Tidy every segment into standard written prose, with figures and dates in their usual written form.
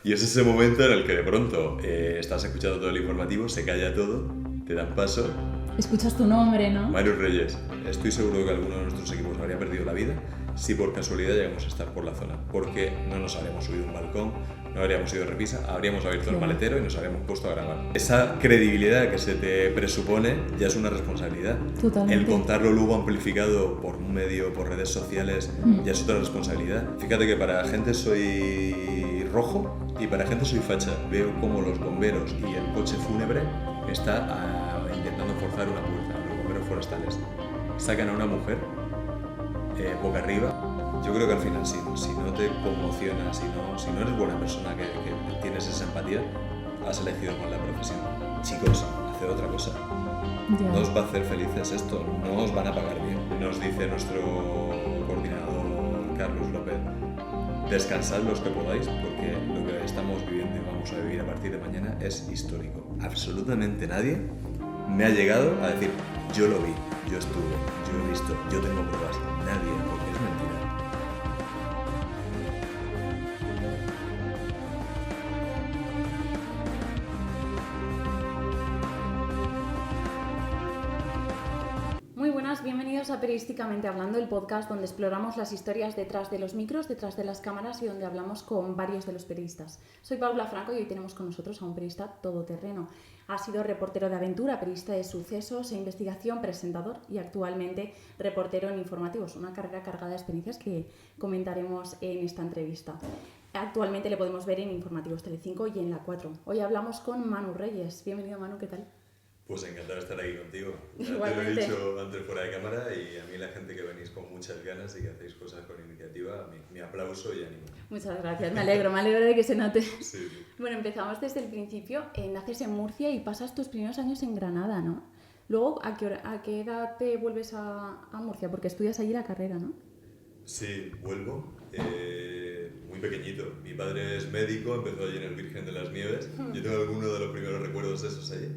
Y es ese momento en el que de pronto estás escuchando todo el informativo, se calla todo, te dan paso. Escuchas tu nombre, ¿no? Manu Reyes, estoy seguro que alguno de nuestros equipos habría perdido la vida si por casualidad llegamos a estar por la zona, porque no nos habríamos subido a un balcón, no habríamos ido a repisa, habríamos abierto el maletero y nos habríamos puesto a grabar. Esa credibilidad que se te presupone ya es una responsabilidad. Totalmente. El contarlo luego amplificado por un medio, por redes sociales, ya es otra responsabilidad. Fíjate que para gente soy rojo y para gente soy facha. Veo cómo los bomberos y el coche fúnebre está intentando forzar una puerta, los bomberos forestales. Sacan a una mujer boca arriba. Yo creo que al final, si no te conmociona, si no eres buena persona, que tienes esa empatía, has elegido mal la profesión. Chicos, haced otra cosa. Ya. No os va a hacer felices esto, no os van a pagar bien. Nos dice nuestro coordinador Carlos López, descansad los que podáis, porque lo que estamos viviendo y vamos a vivir a partir de mañana es histórico. Absolutamente nadie me ha llegado a decir, yo lo vi, yo estuve, yo he visto, yo tengo pruebas. Nadie, porque es mentira. Muy buenas, bienvenidos a Periodísticamente Hablando, el podcast donde exploramos las historias detrás de los micros, detrás de las cámaras y donde hablamos con varios de los periodistas. Soy Paula Franco y hoy tenemos con nosotros a un periodista todoterreno. Ha sido reportero de aventura, periodista de sucesos e investigación, presentador y actualmente reportero en informativos, una carrera cargada de experiencias que comentaremos en esta entrevista. Actualmente le podemos ver en Informativos Telecinco y en La 4. Hoy hablamos con Manu Reyes. Bienvenido, Manu, ¿qué tal? Pues encantado de estar aquí contigo. Igualmente. Te lo he dicho antes fuera de cámara y a mí la gente que venís con muchas ganas y que hacéis cosas con iniciativa, mi aplauso y ánimo. Muchas gracias, me alegro de que se note. Sí. Bueno, empezamos desde el principio. Naces en Murcia y pasas tus primeros años en Granada, ¿no? Luego, ¿a qué edad te vuelves a Murcia? Porque estudias allí la carrera, ¿no? Sí, vuelvo. Muy pequeñito. Mi padre es médico, empezó allí en el Virgen de las Nieves. Yo tengo alguno de los primeros recuerdos esos allí.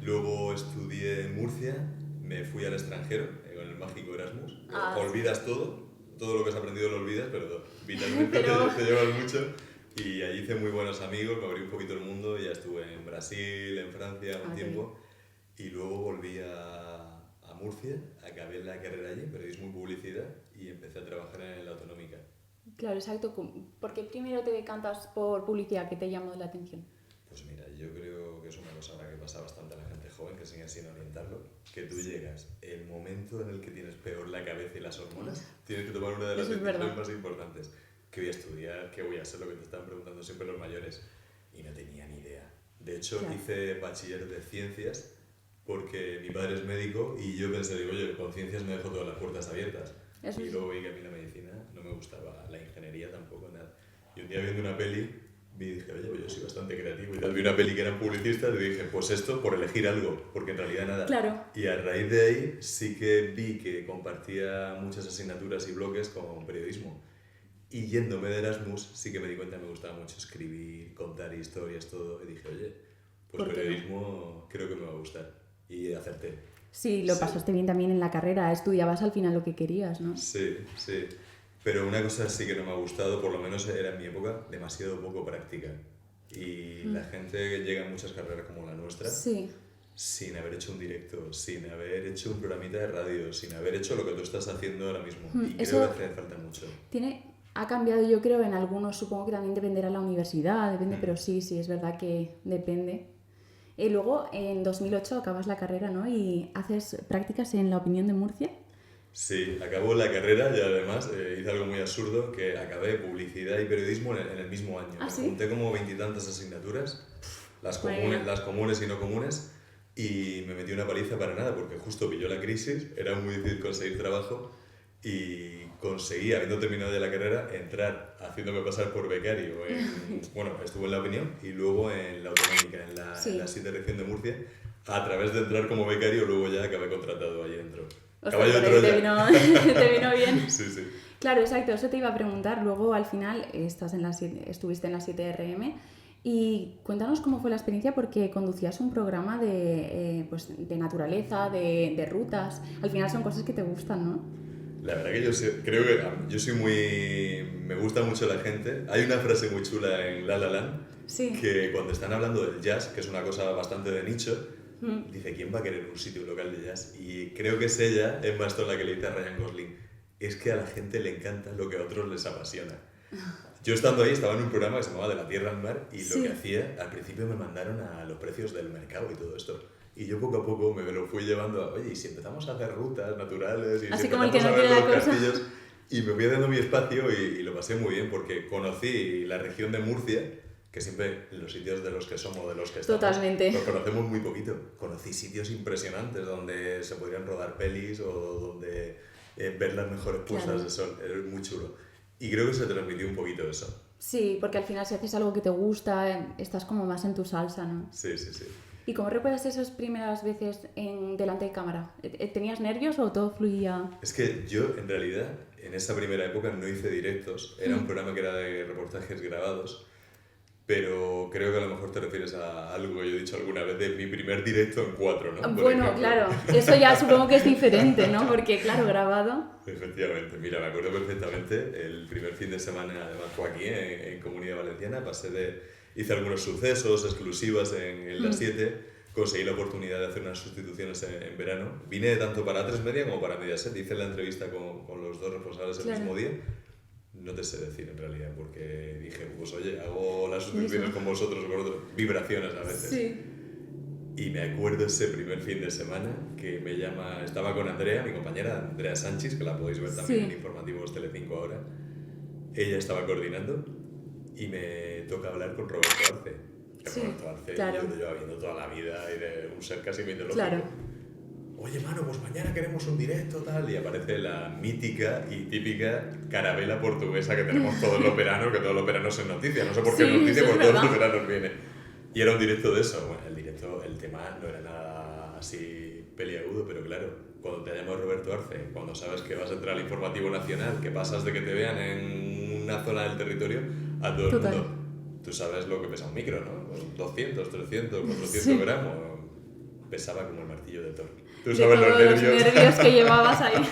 Luego estudié en Murcia, me fui al extranjero con el mágico Erasmus. Olvidas todo lo que has aprendido lo olvidas, pero vitalmente te llevas mucho. Y allí hice muy buenos amigos, me abrí un poquito el mundo, ya estuve en Brasil, en Francia un tiempo. Y luego volví a Murcia, acabé la carrera allí, periodismo y publicidad, y empecé a trabajar en la Autonómica. Claro, exacto. ¿Por qué primero te decantas por publicidad? ¿Qué te llamó la atención? Pues mira, yo creo que es una cosa ahora que pasa bastante a la gente joven, que sigue sin orientarlo, que tú llegas, el momento en el que tienes peor la cabeza y las hormonas, tienes que tomar una de las decisiones más importantes. ¿Qué voy a estudiar? ¿Qué voy a hacer? Lo que te están preguntando siempre los mayores. Y no tenía ni idea. De hecho, hice bachiller de ciencias porque mi padre es médico y yo pensé, digo, oye, con ciencias me dejo todas las puertas abiertas. Y luego vi que a mí la medicina no me gustaba, la ingeniería tampoco, nada. Y un día viendo una peli, dije, oye, pues yo soy bastante creativo y tal. Vi una peli que eran publicistas y dije, pues esto por elegir algo, porque en realidad nada. Claro. Y a raíz de ahí sí que vi que compartía muchas asignaturas y bloques con periodismo. Y yéndome de Erasmus sí que me di cuenta que me gustaba mucho escribir, contar historias, todo. Y dije, oye, pues periodismo creo que me va a gustar. Y acerté. Sí, lo pasaste bien también en la carrera, estudiabas al final lo que querías, ¿no? Sí. Pero una cosa sí que no me ha gustado, por lo menos era en mi época, demasiado poco práctica. Y la gente llega a muchas carreras como la nuestra sin haber hecho un directo, sin haber hecho un programita de radio, sin haber hecho lo que tú estás haciendo ahora mismo. Y creo que hace falta mucho. Ha cambiado, yo creo, en algunos, supongo que también dependerá la universidad, depende, pero sí, es verdad que depende. Y luego, en 2008 acabas la carrera, ¿no? Y haces prácticas en La Opinión de Murcia. Sí, acabó la carrera y además hice algo muy absurdo, que acabé publicidad y periodismo en el mismo año. ¿Ah, sí? Junté como 20 y tantas asignaturas, las comunes y no comunes, y me metí una paliza para nada, porque justo pilló la crisis, era muy difícil conseguir trabajo, y conseguí, habiendo terminado ya la carrera, entrar haciéndome pasar por becario. Bueno, estuve en La Opinión y luego en la Autonómica, en la 7 región de Murcia. A través de entrar como becario, luego ya acabé contratado allí dentro. Caballo de Troya. Te vino bien. Sí. Claro, exacto, eso te iba a preguntar. Luego, al final, estuviste en la 7RM. Y cuéntanos cómo fue la experiencia, porque conducías un programa de naturaleza, de rutas. Al final son cosas que te gustan, ¿no? La verdad que creo que yo soy muy... Me gusta mucho la gente. Hay una frase muy chula en La La Land, que cuando están hablando del jazz, que es una cosa bastante de nicho, dice, ¿quién va a querer un sitio local de jazz? Y creo que es ella, Emma Stone, la que le dice a Ryan Gosling, es que a la gente le encanta lo que a otros les apasiona. Yo estando ahí estaba en un programa que se llamaba De la Tierra al Mar y lo que hacía, al principio me mandaron a los precios del mercado y todo esto. Y yo poco a poco me lo fui llevando a, oye, y si empezamos a hacer rutas naturales y así si como el que no empezamos a quiere ver la los cosa. castillos, y me fui dando mi espacio y lo pasé muy bien porque conocí la región de Murcia, que siempre los sitios de los que somos, de los que estamos, Totalmente. los conocemos muy poquito. Conocí sitios impresionantes donde se podrían rodar pelis o donde ver las mejores puestas de sol. Es muy chulo. Y creo que se transmitió un poquito eso. Sí, porque al final si haces algo que te gusta, estás como más en tu salsa, ¿no? Sí. ¿Y cómo recuerdas esas primeras veces delante de cámara? ¿Tenías nervios o todo fluía? Es que yo, en realidad, en esa primera época no hice directos. Era un programa que era de reportajes grabados. Pero creo que a lo mejor te refieres a algo que yo he dicho alguna vez de mi primer directo en 4, ¿no? Bueno, claro, eso ya supongo que es diferente, ¿no? Porque, claro, grabado... Efectivamente, mira, me acuerdo perfectamente, el primer fin de semana, además fue aquí, en Comunidad Valenciana, hice algunos sucesos, exclusivas en las 7, conseguí la oportunidad de hacer unas sustituciones en verano. Vine tanto para A3 Media como para Mediaset, hice la entrevista con los dos responsables el mismo día. No te sé decir en realidad, porque dije, pues oye, hago las suscripciones con vosotros, vibraciones a veces. Sí. Y me acuerdo ese primer fin de semana que me llama, estaba con Andrea, mi compañera, Andrea Sánchez, que la podéis ver también en Informativos Telecinco ahora. Ella estaba coordinando y me toca hablar con Roberto Arce. Roberto Arce, yo llevo viendo toda la vida y de un ser casi mitológico. Claro. Oye, mano, pues mañana queremos un directo, tal, y aparece la mítica y típica carabela portuguesa que tenemos todos los veranos, que todos los veranos es noticia, no sé por qué es noticia, porque todos los veranos viene. Y era un directo de eso, bueno, el tema no era nada así peliagudo, pero claro, cuando te llama Roberto Arce, cuando sabes que vas a entrar al informativo nacional, que pasas de que te vean en una zona del territorio a todo el mundo, tú sabes lo que pesa un micro, ¿no? 200, 300, 400 gramos, pesaba como el martillo de Thor. Tú sabes los nervios que llevabas ahí.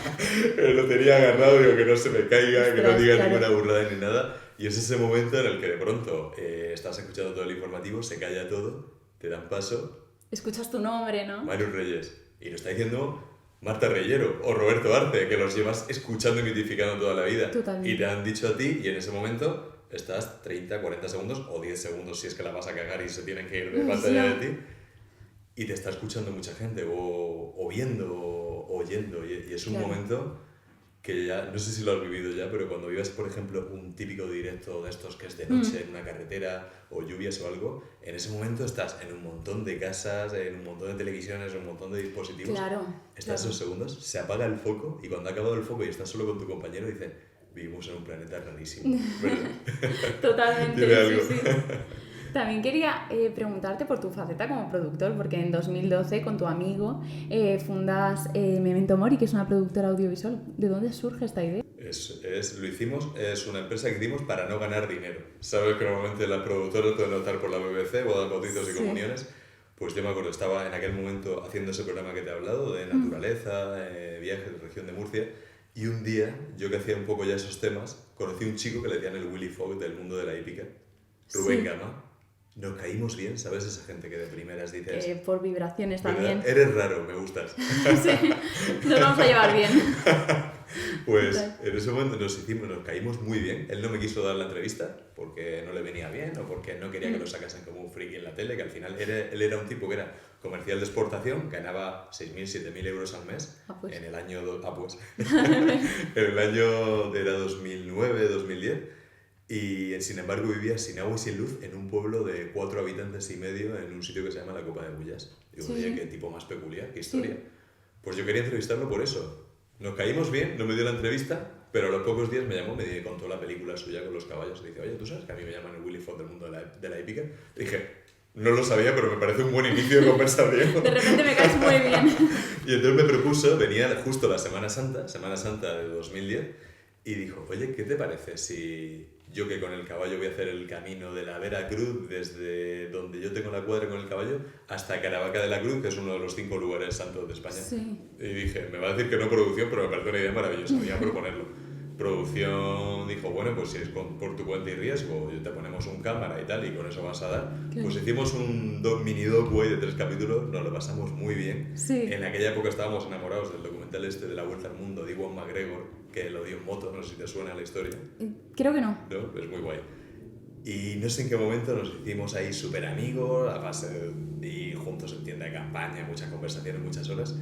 Lo tenía agarrado, digo, que no se me caiga, que no diga ninguna burrada ni nada. Y es ese momento en el que de pronto estás escuchando todo el informativo, se calla todo, te dan paso. Escuchas tu nombre, ¿no? Mario Reyes. Y lo está diciendo Marta Reyero o Roberto Arce, que los llevas escuchando y mitificando toda la vida. Totalmente. Y te han dicho a ti, y en ese momento estás 30, 40 segundos o 10 segundos si es que la vas a cagar y se tienen que ir de pantalla de ti. Y te está escuchando mucha gente, o viendo, o oyendo, y es un momento que ya, no sé si lo has vivido ya, pero cuando vives, por ejemplo, un típico directo de estos que es de noche en una carretera, o lluvias o algo, en ese momento estás en un montón de casas, en un montón de televisiones, en un montón de dispositivos, estás esos segundos, se apaga el foco, y cuando ha acabado el foco y estás solo con tu compañero, dices, vivimos en un planeta rarísimo, ¿verdad? Totalmente, sí. También quería preguntarte por tu faceta como productor, porque en 2012 con tu amigo fundas Memento Mori, que es una productora audiovisual. ¿De dónde surge esta idea? Lo hicimos, es una empresa que hicimos para no ganar dinero. Sabes que normalmente las productoras pueden optar por la BBC, bodas, bautizos y comuniones. Pues yo me acuerdo, estaba en aquel momento haciendo ese programa que te he hablado, de naturaleza, viajes de región de Murcia, y un día, yo que hacía un poco ya esos temas, conocí a un chico que le decían el Willy Fogg del mundo de la hípica, Rubén Gama. Nos caímos bien, ¿sabes? Esa gente que de primeras dices... por vibraciones también. ¿Verdad? Eres raro, me gustas. Sí, nos vamos a llevar bien. Pues en ese momento nos caímos muy bien. Él no me quiso dar la entrevista porque no le venía bien o porque no quería que lo sacasen como un friki en la tele, que al final él era un tipo que era comercial de exportación, ganaba 6.000, 7.000 euros al mes en el año... en el año era 2009, 2010. Y sin embargo vivía sin agua y sin luz en un pueblo de 4 habitantes y medio en un sitio que se llama La Copa de Bullas. Digo, oye, qué tipo más peculiar, qué historia. Pues yo quería entrevistarlo por eso. Nos caímos bien, no me dio la entrevista, pero a los pocos días me llamó, me contó la película suya con los caballos. Y dice, oye, ¿tú sabes que a mí me llaman el Willy Fogg del mundo de la hípica? Dije, no lo sabía, pero me parece un buen inicio de conversación. De repente me caes muy bien. Y entonces me propuso, venía justo la Semana Santa de 2010, y dijo, oye, ¿qué te parece si yo que con el caballo voy a hacer el camino de la Veracruz, desde donde yo tengo la cuadra con el caballo, hasta Caravaca de la Cruz, que es uno de los 5 lugares santos de España. Sí. Y dije, me va a decir que no producción, pero me parece una idea maravillosa, voy a proponerlo. Producción dijo, bueno, pues si es por tu cuenta y riesgo, te ponemos un cámara y tal, y con eso vas a dar. Claro. Pues hicimos un mini docu de 3 capítulos, nos lo pasamos muy bien. Sí. En aquella época estábamos enamorados del documental este de la Vuelta al Mundo de Ewan McGregor, que lo dio en moto, no sé si te suena la historia. Creo que no. No, es muy guay. Y no sé en qué momento nos hicimos ahí súper amigos, a base y juntos en tienda de campaña, muchas conversaciones, muchas horas.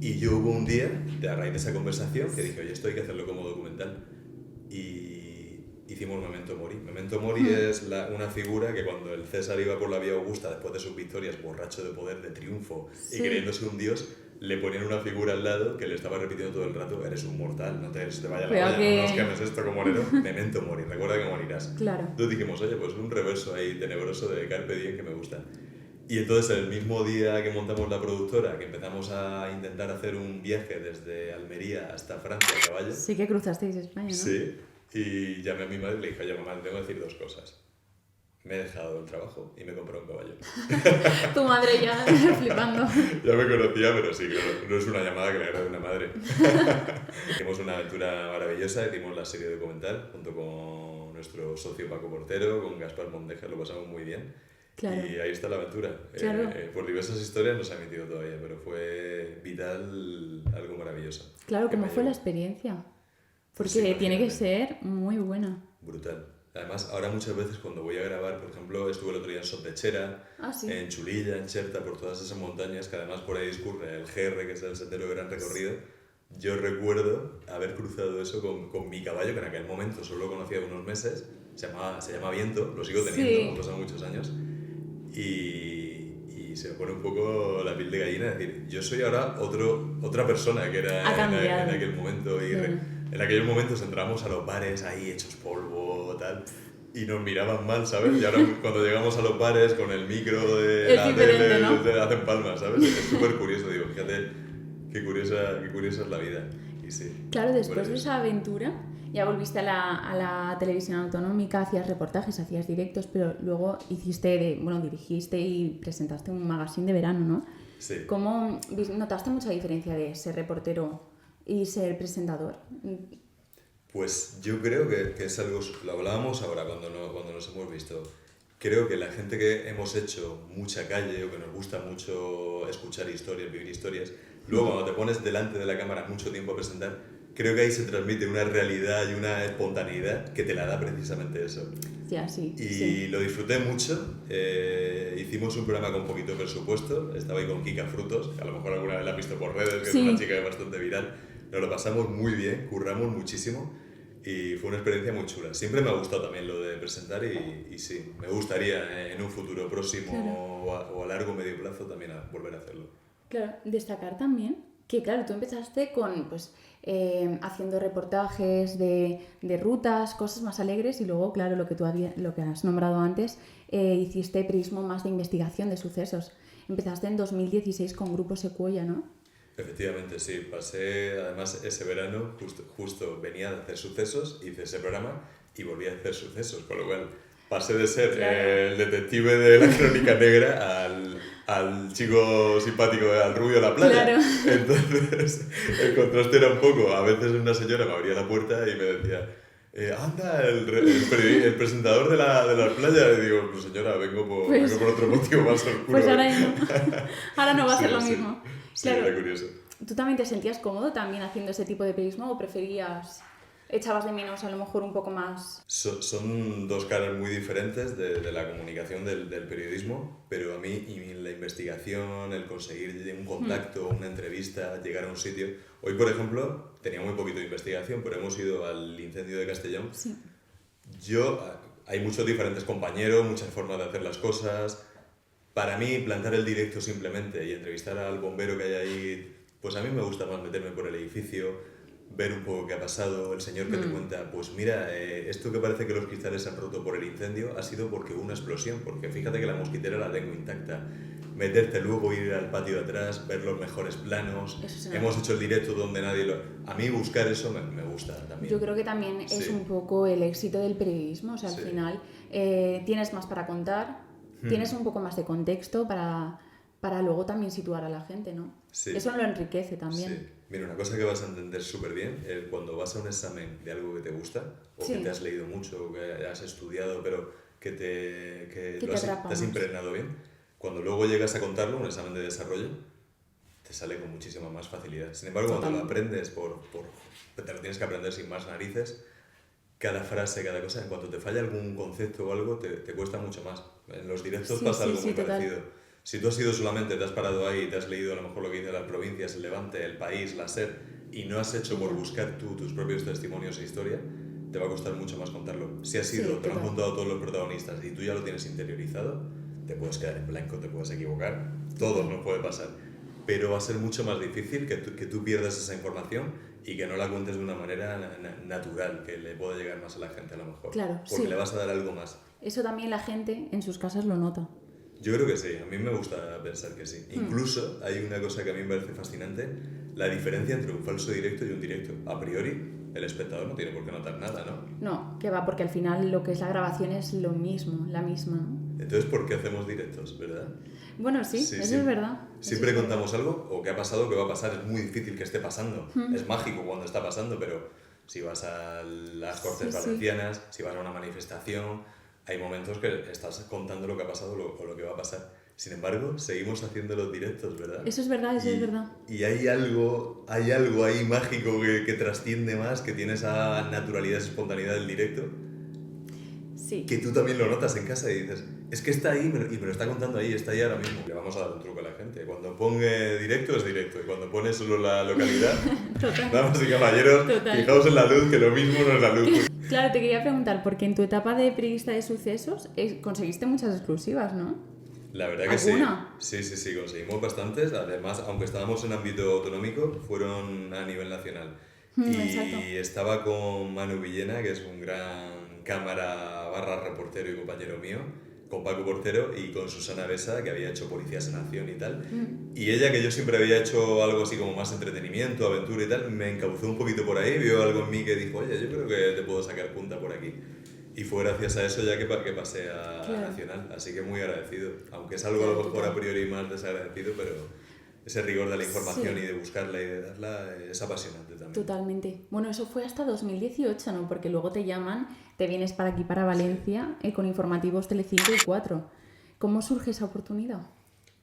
Y yo hubo un día, a raíz de esa conversación, que dije, oye, esto hay que hacerlo como documental. Y hicimos Memento Mori. Memento Mori es una figura que cuando el César iba por la vía Augusta, después de sus victorias, borracho de poder, de triunfo, y creyéndose un dios, le ponían una figura al lado que le estaba repitiendo todo el rato, eres un mortal, no te vaya la olla, no nos quemes esto como moreno. Memento Mori, recuerda que morirás. Claro. Entonces dijimos, oye, pues un reverso ahí tenebroso de Carpe Diem que me gusta. Y entonces el mismo día que montamos la productora, que empezamos a intentar hacer un viaje desde Almería hasta Francia a caballo. Sí que cruzasteis España, ¿no? Sí, y llamé a mi madre y le dije, oye mamá, te tengo que decir 2 cosas. Me he dejado el trabajo y me compré un caballo. Tu madre ya flipando. Ya me conocía, pero sí, claro, no es una llamada que le agrade a una madre. Hicimos una aventura maravillosa, hicimos la serie documental junto con nuestro socio Paco Portero, con Gaspar Mondeja, lo pasamos muy bien. Claro. Y ahí está la aventura. Claro. Por diversas historias no se ha emitido todavía, pero fue vital, algo maravilloso. Claro, ¿cómo fue la experiencia? Porque sí, tiene que ser muy buena. Brutal. Además, ahora muchas veces cuando voy a grabar, por ejemplo, estuve el otro día en Sotechera, sí. En Chulilla, en Cherta, por todas esas montañas, que además por ahí discurre el GR, que es el Sendero de Gran Recorrido. Yo recuerdo haber cruzado eso con mi caballo, que en aquel momento solo lo conocía de unos meses, se llama Viento, lo sigo teniendo, han pasado muchos años. Y se me pone un poco la piel de gallina, es decir, yo soy ahora otra persona que era en aquel momento. Y en aquellos momentos entrábamos a los bares ahí hechos polvo, tal, y nos miraban mal, ¿sabes? Y ahora cuando llegamos a los bares con el micro de la tele, ¿no? Hacen palmas, ¿sabes? Es súper curioso, digo, fíjate qué curiosa es la vida. Y sí, claro, después de esa aventura ya volviste a la televisión autonómica, hacías reportajes, hacías directos, pero luego dirigiste y presentaste un magazine de verano, ¿no? Sí. ¿Cómo notaste mucha diferencia de ser reportero y ser presentador? Pues yo creo que es algo, lo hablábamos ahora cuando nos hemos visto. Creo que la gente que hemos hecho mucha calle o que nos gusta mucho escuchar historias, vivir historias, luego cuando te pones delante de la cámara mucho tiempo a presentar, creo que ahí se transmite una realidad y una espontaneidad que te la da precisamente eso. Ya, sí. Y lo disfruté mucho. Hicimos un programa con poquito presupuesto. Estaba ahí con Kika Frutos, que a lo mejor alguna vez la has visto por redes, que es una chica bastante viral. Nos lo pasamos muy bien, curramos muchísimo y fue una experiencia muy chula. Siempre me ha gustado también lo de presentar y sí, me gustaría en un futuro próximo o a largo o medio plazo también volver a hacerlo. Claro, destacar también que, claro, tú empezaste con, haciendo reportajes de rutas, cosas más alegres y luego, claro, lo que has nombrado antes, hiciste periodismo más de investigación de sucesos. Empezaste en 2016 con Grupo Secuoya, ¿no? Efectivamente, sí. Pasé, además, ese verano, justo venía de hacer sucesos, hice ese programa y volví a hacer sucesos, con lo cual pasé de ser el detective de la crónica negra al chico simpático, al rubio de la playa. Claro. Entonces, el contraste era un poco, a veces una señora me abría la puerta y me decía, anda, el presentador de la playa. Y digo, pues señora, vengo por otro motivo más oscuro. Pues ahora no va a ser lo mismo. Sí, claro. Era curioso. ¿Tú también te sentías cómodo también haciendo ese tipo de periodismo o echabas de menos a lo mejor un poco más? Son 2 caras muy diferentes de la comunicación del periodismo, pero a mí y la investigación, el conseguir un contacto, una entrevista, llegar a un sitio. Hoy, por ejemplo, tenía muy poquito de investigación, pero hemos ido al incendio de Castellón. Sí. Hay muchos diferentes compañeros, muchas formas de hacer las cosas. Para mí, plantar el directo simplemente y entrevistar al bombero que hay ahí, pues a mí me gusta más meterme por el edificio, ver un poco qué ha pasado, el señor que te cuenta, pues mira, esto que parece que los cristales se han roto por el incendio ha sido porque hubo una explosión, porque fíjate que la mosquitera la tengo intacta. Meterte luego, ir al patio de atrás, ver los mejores planos. Hemos hecho el directo donde nadie lo... A mí buscar eso me gusta también. Yo creo que también es un poco el éxito del periodismo, o sea, al final tienes más para contar, tienes un poco más de contexto para luego también situar a la gente, ¿no? Sí. Eso lo enriquece también. Sí. Mira, una cosa que vas a entender súper bien, cuando vas a un examen de algo que te gusta, o que te has leído mucho, o que has estudiado, pero que te has impregnado bien, cuando luego llegas a contarlo, un examen de desarrollo, te sale con muchísima más facilidad. Sin embargo, cuando lo aprendes te lo tienes que aprender sin más narices, cada frase, cada cosa, en cuanto te falla algún concepto o algo, te cuesta mucho más. En los directos pasa algo muy parecido. Si tú has ido solamente, te has parado ahí, te has leído a lo mejor lo que dice las provincias, el Levante, el País, la SER, y no has hecho por buscar tú tus propios testimonios e historia, te va a costar mucho más contarlo. Si has ido, te lo han contado todos los protagonistas y tú ya lo tienes interiorizado, te puedes quedar en blanco, te puedes equivocar, todo nos puede pasar. Pero va a ser mucho más difícil que tú pierdas esa información y que no la cuentes de una manera natural, que le pueda llegar más a la gente a lo mejor. Claro, porque le vas a dar algo más. Eso también la gente en sus casas lo nota. Yo creo que sí, a mí me gusta pensar que sí. Incluso hay una cosa que a mí me parece fascinante, la diferencia entre un falso directo y un directo. A priori, el espectador no tiene por qué notar nada, ¿no? No, que va, porque al final lo que es la grabación es lo mismo, la misma, ¿no? Entonces, ¿por qué hacemos directos, verdad? Bueno, sí, eso es verdad. Siempre contamos algo, o qué ha pasado, qué va a pasar. Es muy difícil que esté pasando. Es mágico cuando está pasando, pero si vas a las Cortes Valencianas, si vas a una manifestación, hay momentos que estás contando lo que ha pasado o lo que va a pasar. Sin embargo, seguimos haciendo los directos, ¿verdad? Eso es verdad, eso es verdad. Y hay algo ahí mágico que trasciende más, que tiene esa naturalidad, esa espontaneidad del directo. Sí. Que tú también lo notas en casa y dices, es que está ahí y me lo está contando ahí, está ahí ahora mismo. Le vamos a dar un truco a la gente. Cuando ponga directo es directo y cuando pone solo la localidad, damas y caballeros, fijaos en la luz, que lo mismo no es la luz. Claro, te quería preguntar, porque en tu etapa de periodista de sucesos conseguiste muchas exclusivas, ¿no? La verdad que ¿Alguna? sí, conseguimos bastantes. Además, aunque estábamos en ámbito autonómico, fueron a nivel nacional. Exacto. Y estaba con Manu Villena, que es un gran cámara / reportero y compañero mío, con Paco Portero y con Susana Besa, que había hecho Policías en Acción y tal. Y ella, que yo siempre había hecho algo así como más entretenimiento, aventura y tal, me encauzó un poquito por ahí, vio algo en mí que dijo, oye, yo creo que te puedo sacar punta por aquí. Y fue gracias a eso ya que pasé a Nacional, así que muy agradecido. Aunque es algo a lo mejor a priori más desagradecido, pero ese rigor de la información y de buscarla y de darla es apasionante también. Totalmente. Bueno, eso fue hasta 2018, ¿no? Porque luego te llaman, te vienes para aquí, para Valencia, con informativos Telecinco y 4. ¿Cómo surge esa oportunidad?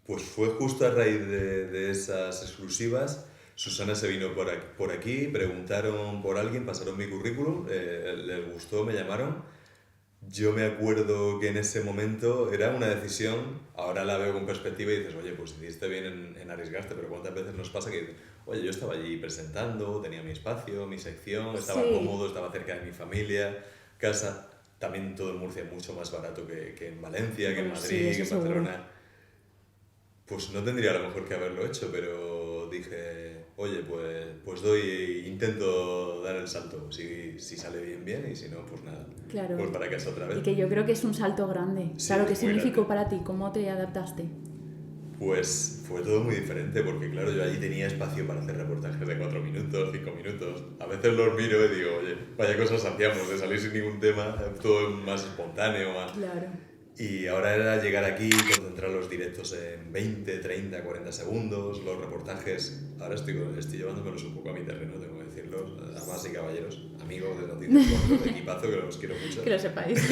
Pues fue justo a raíz de esas exclusivas. Susana se vino por aquí, preguntaron por alguien, pasaron mi currículum, les gustó, me llamaron. Yo me acuerdo que en ese momento era una decisión, ahora la veo con perspectiva y dices, oye, pues hiciste bien en arriesgarte, pero ¿cuántas veces nos pasa que dices, oye, yo estaba allí presentando, tenía mi espacio, mi sección, estaba cómodo, estaba cerca de mi familia, casa, también todo en Murcia mucho más barato que en Valencia, que en Madrid, que en Barcelona. Pues no tendría a lo mejor que haberlo hecho, pero dije, oye, pues intento dar el salto. Si sale bien, y si no, pues nada. Claro. Pues para casa otra vez. Y que yo creo que es un salto grande. Sí, claro, ¿qué significó grande para ti? ¿Cómo te adaptaste? Pues fue todo muy diferente, porque claro, yo allí tenía espacio para hacer reportajes de 4 minutos, 5 minutos. A veces los miro y digo, oye, vaya cosas hacíamos, de salir sin ningún tema, todo más espontáneo, más... Claro. Y ahora era llegar aquí, concentrar los directos en 20, 30, 40 segundos, los reportajes. Ahora estoy llevándomelos un poco a mi terreno, tengo que decirlo. Damas y caballeros, amigos de Noticias 4, de equipazo, que los quiero mucho. Que lo sepáis.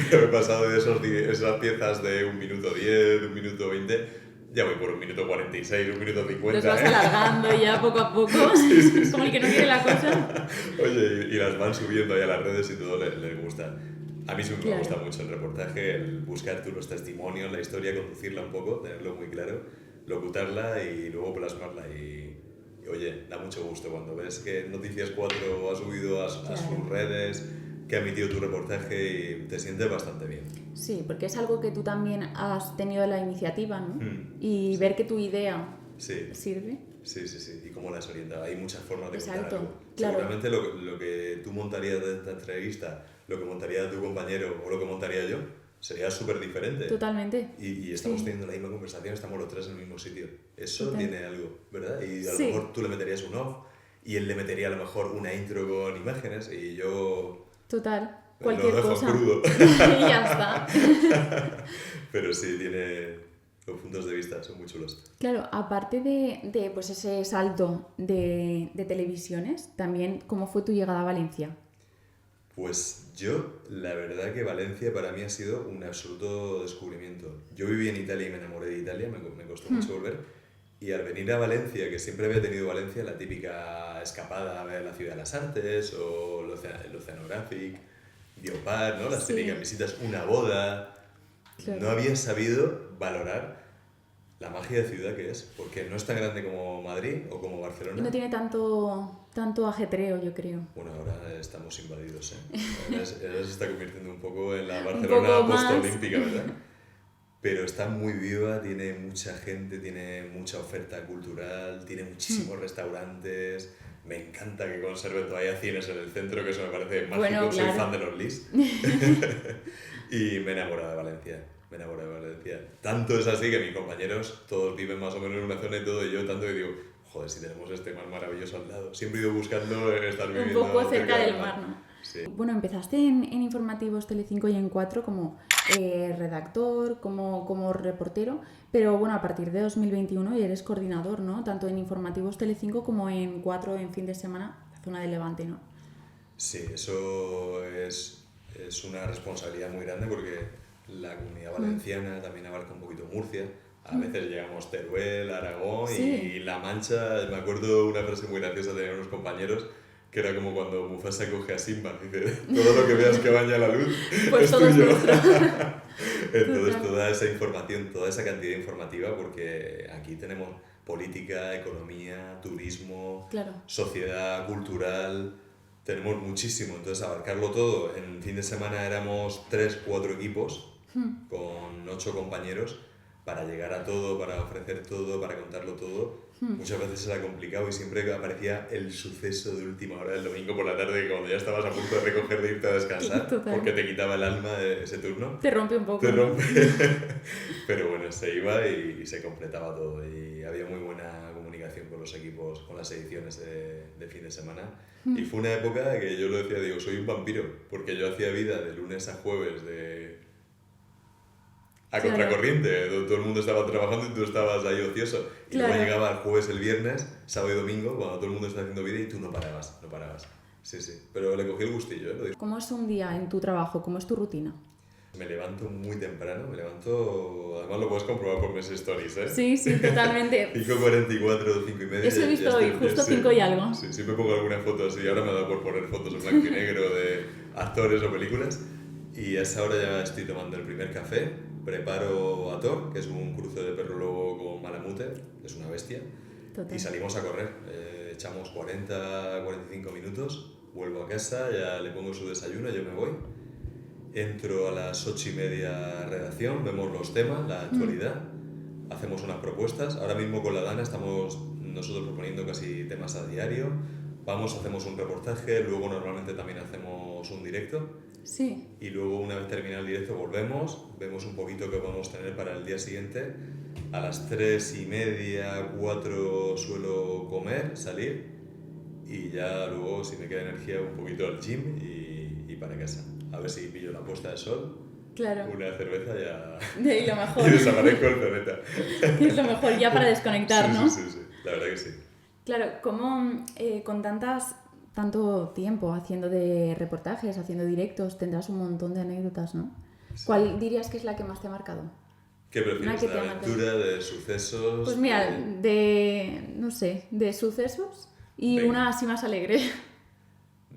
Pero he pasado de esas piezas de 1 minuto 10, 1 minuto 20, ya voy por 1 minuto 46, 1 minuto 50. Los vas alargando ya poco a poco, sí. como el que no quiere la cosa. Oye, y las van subiendo ahí a las redes y todo les gusta. A mí siempre me gusta mucho el reportaje, el buscar tú los testimonios, la historia, conducirla un poco, tenerlo muy claro, locutarla y luego plasmarla. Y oye, da mucho gusto cuando ves que Noticias 4 ha subido a sus redes, que ha emitido tu reportaje y te sientes bastante bien. Sí, porque es algo que tú también has tenido la iniciativa, ¿no? Y ver que tu idea sirve. Sí, sí, sí. Y cómo las orienta. Hay muchas formas de contar Exacto, algo. claro. Seguramente lo que tú montarías de esta entrevista, lo que montaría tu compañero o lo que montaría yo, sería súper diferente. Totalmente. Y estamos teniendo la misma conversación, estamos los tres en el mismo sitio. Eso Total. tiene algo, ¿verdad? Y a lo Sí. mejor tú le meterías un off y él le metería a lo mejor una intro con imágenes y yo... Total. Lo Cualquier dejo cosa. crudo. Y ya está. Pero sí, tiene... Los puntos de vista son muy chulos. Claro, aparte de pues ese salto de televisiones, también, ¿cómo fue tu llegada a Valencia? Pues yo, la verdad que Valencia para mí ha sido un absoluto descubrimiento. Yo viví en Italia y me enamoré de Italia, me costó mucho volver. Y al venir a Valencia, que siempre había tenido Valencia, la típica escapada a ver la Ciudad de las Artes o el Oceanographic, Biopar, ¿no? Las típicas visitas, una boda. Claro. No había sabido valorar la magia de ciudad que es, porque no es tan grande como Madrid o como Barcelona. Y no tiene tanto ajetreo, yo creo. Bueno, ahora estamos invadidos, ¿eh? Ahora se está convirtiendo un poco en la Barcelona post-olímpica, ¿verdad? Pero está muy viva, tiene mucha gente, tiene mucha oferta cultural, tiene muchísimos restaurantes. Me encanta que conserve todavía cines en el centro, que eso me parece mágico. Bueno, claro. Soy fan de los Lis. Y me he enamorado de Valencia. Me enamoré de Valencia. Tanto es así que mis compañeros todos viven más o menos en una zona y todo, y yo tanto que digo, joder, si tenemos este mar maravilloso al lado. Siempre he ido buscando estar viviendo un poco cerca del mar, ¿no? Sí. Bueno, empezaste en Informativos Telecinco y en 4 como redactor, como reportero, pero bueno, a partir de 2021 ya eres coordinador, ¿no? Tanto en Informativos Telecinco como en 4 en fin de semana, la zona de Levante, ¿no? Sí, eso es una responsabilidad muy grande porque la Comunidad Valenciana también abarca un poquito Murcia. A veces llegamos Teruel, Aragón y La Mancha. Me acuerdo una frase muy graciosa de unos compañeros que era como cuando Mufasa coge a Simba, dice, todo lo que veas que baña la luz pues es tuyo. Entonces toda esa información, toda esa cantidad informativa, porque aquí tenemos política, economía, turismo, claro. Sociedad, cultural, tenemos muchísimo, entonces abarcarlo todo. En fin de semana éramos 3-4 equipos con 8 compañeros para llegar a todo, para ofrecer todo, para contarlo todo. Muchas veces era complicado y siempre aparecía el suceso de última hora del domingo por la tarde, cuando ya estabas a punto de recoger de irte a descansar, porque te quitaba el alma de ese turno. Te rompe un poco. Te rompe. Pero bueno, se iba y se completaba todo y había muy buena comunicación con los equipos, con las ediciones de fin de semana. Y fue una época que yo lo decía, digo, soy un vampiro, porque yo hacía vida de lunes a jueves a contracorriente, todo el mundo estaba trabajando y tú estabas ahí ocioso. Y luego llegaba el jueves, el viernes, sábado y domingo, cuando todo el mundo está haciendo vida y tú no parabas. Sí, sí. Pero le cogí el gustillo, ¿eh? ¿Cómo es un día en tu trabajo? ¿Cómo es tu rutina? Me levanto muy temprano, además lo puedes comprobar por mis stories, ¿eh? Sí, sí, totalmente. 5:44, 5:30. Eso he visto hoy, justo 5 y algo. Sí, siempre pongo alguna foto así, ahora me ha dado por poner fotos en blanco y negro de actores o películas. Y a esa hora ya estoy tomando el primer café, preparo a Thor, que es un cruce de perro lobo con malamute, es una bestia. Total. Y salimos a correr, echamos 40-45 minutos, vuelvo a casa, ya le pongo su desayuno, yo me voy. Entro a las 8:30 a redacción, vemos los temas, la actualidad, hacemos unas propuestas. Ahora mismo con la Dana estamos nosotros proponiendo casi temas a diario. Hacemos un reportaje, luego normalmente también hacemos un directo. Sí. Y luego una vez terminado el directo volvemos, vemos un poquito qué podemos tener para el día siguiente. A las 3:30, 4 suelo comer, salir y ya luego si me queda energía un poquito al gym y para casa. A ver si pillo la puesta de sol, claro. Una cerveza ya... Y lo mejor. Y desaparezco el planeta. Es lo mejor ya para desconectar, sí, ¿no? Sí, la verdad que sí. Claro, ¿cómo con tanto tiempo haciendo de reportajes, haciendo directos, tendrás un montón de anécdotas, ¿no? Sí. ¿Cuál dirías que es la que más te ha marcado? ¿Qué prefieres? ¿De aventura, de sucesos? Pues mira, de sucesos y venga. Una así más alegre.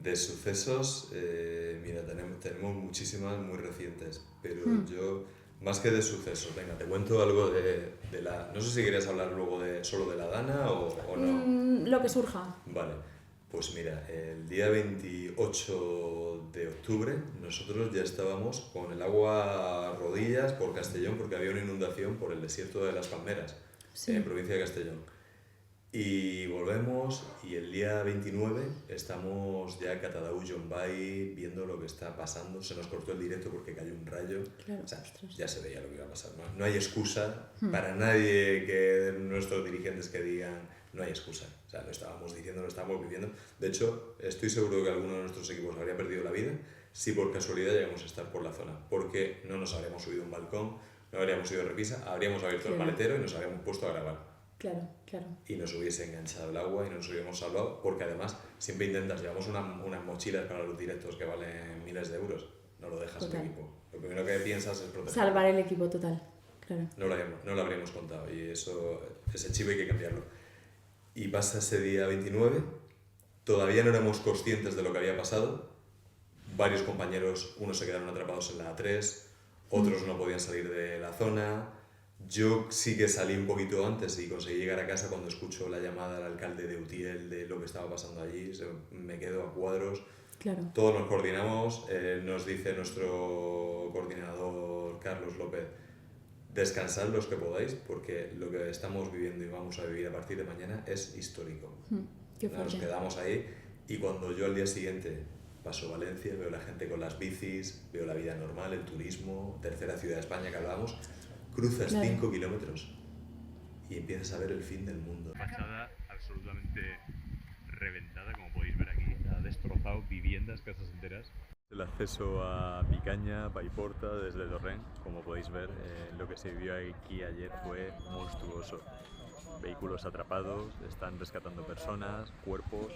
De sucesos, mira, tenemos muchísimas muy recientes, pero yo, más que de sucesos, venga, te cuento algo de la... No sé si querías hablar luego solo de la Dana o no. Lo que surja. Vale, pues mira, el día 28 de octubre nosotros ya estábamos con el agua a rodillas por Castellón porque había una inundación por el desierto de las Palmeras, en provincia de Castellón. Y volvemos y el día 29 estamos ya Catadau Llombai viendo lo que está pasando. Se nos cortó el directo porque cayó un rayo. Claro, O sea, ostras. ya se veía lo que iba a pasar. No hay excusa para nadie que nuestros dirigentes que digan no hay excusa. O sea, lo estábamos diciendo, lo estábamos viviendo. De hecho, estoy seguro que alguno de nuestros equipos habría perdido la vida si por casualidad llegamos a estar por la zona. Porque no nos habríamos subido a un balcón, no habríamos ido a repisa, habríamos abierto el maletero y nos habríamos puesto a grabar. Claro, claro. Y nos hubiese enganchado el agua y nos hubiéramos salvado, porque además siempre intentas, llevamos unas mochilas para los directos que valen miles de euros, no lo dejas en el equipo. Lo primero que piensas es proteger. Salvar el equipo total, claro. No lo habríamos contado y ese chivo hay que cambiarlo. Y pasa ese día 29, todavía no éramos conscientes de lo que había pasado, varios compañeros, unos se quedaron atrapados en la A3, otros no podían salir de la zona. Yo sí que salí un poquito antes y conseguí llegar a casa cuando escucho la llamada al alcalde de Utiel de lo que estaba pasando allí. Me quedo a cuadros. Claro. Todos nos coordinamos. Nos dice nuestro coordinador Carlos López, descansad los que podáis porque lo que estamos viviendo y vamos a vivir a partir de mañana es histórico. Qué fuerte. Nos quedamos ahí y cuando yo al día siguiente paso Valencia, veo la gente con las bicis, veo la vida normal, el turismo, tercera ciudad de España que hablábamos, cruzas 5 kilómetros y empiezas a ver el fin del mundo. Fachada absolutamente reventada, como podéis ver aquí, ha destrozado viviendas, casas enteras. El acceso a Picaña, Paiporta, desde Torrent, como podéis ver, lo que se vivió aquí ayer fue monstruoso. Vehículos atrapados, están rescatando personas, cuerpos.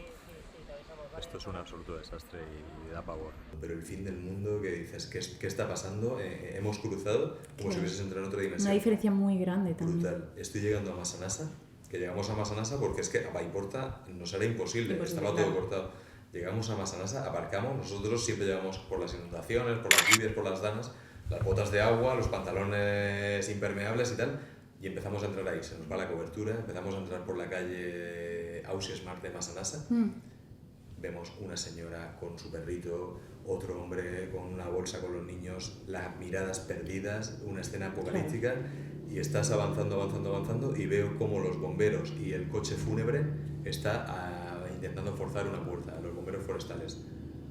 Esto es un absoluto desastre y da pavor. Pero el fin del mundo, que dices, ¿qué está pasando? Hemos cruzado como si hubieses entrado en otra dimensión. Una diferencia muy grande también. Brutal. Estoy llegando a Massanassa, que llegamos a Massanassa porque es que a Paiporta nos era imposible, estaba todo cortado. Llegamos a Massanassa, aparcamos, nosotros siempre llevamos por las inundaciones, por las lluvias, por las danas, las botas de agua, los pantalones impermeables y tal, y empezamos a entrar ahí, se nos va la cobertura, empezamos a entrar por la calle Ausi Smart de Massanassa. Vemos una señora con su perrito, otro hombre con una bolsa con los niños, las miradas perdidas, una escena apocalíptica, y estás avanzando y veo cómo los bomberos y el coche fúnebre está intentando forzar una puerta, los bomberos forestales.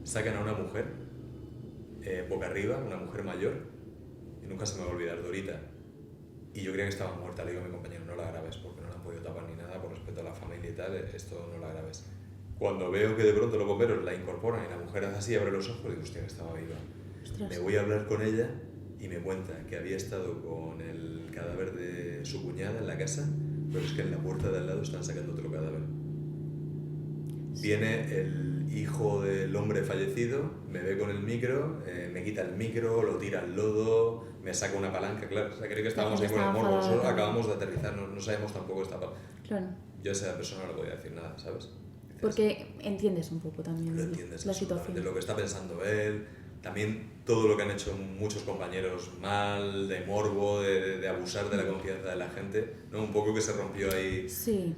Sacan a una mujer, boca arriba, una mujer mayor, y nunca se me va a olvidar, Dorita. Y yo creía que estaba muerta, le digo a mi compañero, no la grabes, porque no la han podido tapar ni nada, por respeto a la familia y tal, esto no la grabes. Cuando veo que de pronto los bomberos la incorporan y la mujer hace así, abre los ojos, digo, hostia, que estaba viva. Ostras. Me voy a hablar con ella y me cuenta que había estado con el cadáver de su cuñada en la casa, pero es que en la puerta de al lado están sacando otro cadáver. Viene el hijo del hombre fallecido, me ve con el micro, me quita el micro, lo tira al lodo, me saca una palanca, claro, o sea, creo que estábamos ahí con el morbo, nosotros acabamos de aterrizar, no sabemos tampoco esta parte. Claro. Yo a esa persona no le podía decir nada, ¿sabes? Porque entiendes un poco también la situación. De lo que está pensando él, también todo lo que han hecho muchos compañeros mal, de morbo, de abusar de la confianza de la gente, ¿no? Un poco que se rompió ahí. Sí.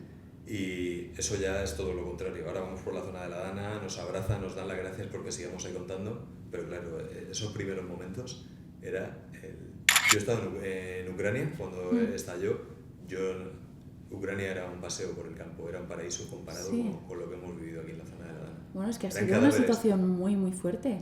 Y eso ya es todo lo contrario. Ahora vamos por la zona de la Dana, nos abrazan, nos dan las gracias porque sigamos ahí contando, pero claro, esos primeros momentos era... Yo he estado en Ucrania cuando estalló, Ucrania era un paseo por el campo, era un paraíso comparado con lo que hemos vivido aquí en la zona de la Dana. Bueno, es que ha sido una situación muy, muy fuerte.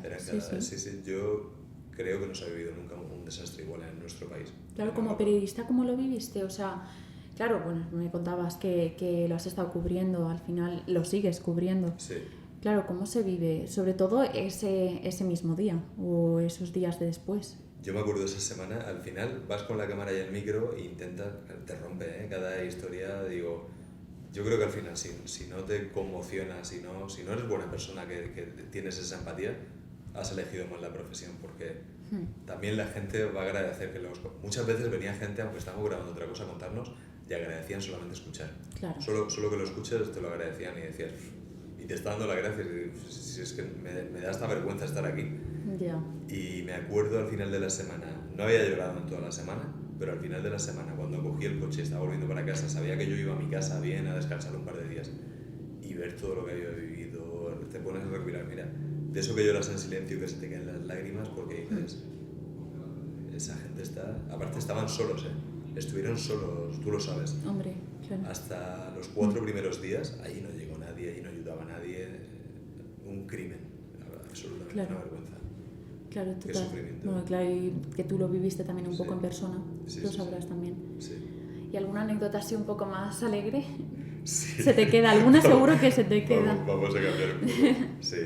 Sí, yo creo que no se ha vivido nunca un desastre igual en nuestro país. Claro, como periodista, ¿cómo lo viviste? O sea, claro, bueno, me contabas que lo has estado cubriendo, al final lo sigues cubriendo. Sí. Claro, ¿cómo se vive? Sobre todo ese mismo día o esos días de después. Yo me acuerdo de esa semana, al final vas con la cámara y el micro e intentas, te rompe cada historia, digo, yo creo que al final si no te conmociona, si no eres buena persona, que tienes esa empatía, has elegido mal la profesión, porque también la gente va a agradecer que muchas veces venía gente, aunque estamos grabando otra cosa, a contarnos, y agradecían solamente escuchar. Claro. Solo que lo escuches te lo agradecían y decías, y te está dando las gracias, y si es que me da esta vergüenza estar aquí. Ya. Y me acuerdo al final de la semana, no había llorado en toda la semana, pero al final de la semana, cuando cogí el coche y estaba volviendo para casa, sabía que yo iba a mi casa bien a descansar un par de días, y ver todo lo que había vivido, te pones a respirar, mira, de eso que lloras en silencio, que se te caen las lágrimas, porque dices, esa gente está, aparte estaban solos, estuvieron solos, tú lo sabes. Hombre, claro. Hasta los 4 primeros días, ahí no llegó nadie, ahí no ayudaba a nadie. Un crimen, absolutamente, claro. una vergüenza. Claro, total. Qué sufrimiento. Bueno, claro, y que tú lo viviste también un poco en persona, Sí, lo sabrás también. Sí. ¿Y alguna anécdota así un poco más alegre? Sí. ¿Se te queda? ¿Alguna seguro que se te queda? Vamos a cambiar un poco. Sí.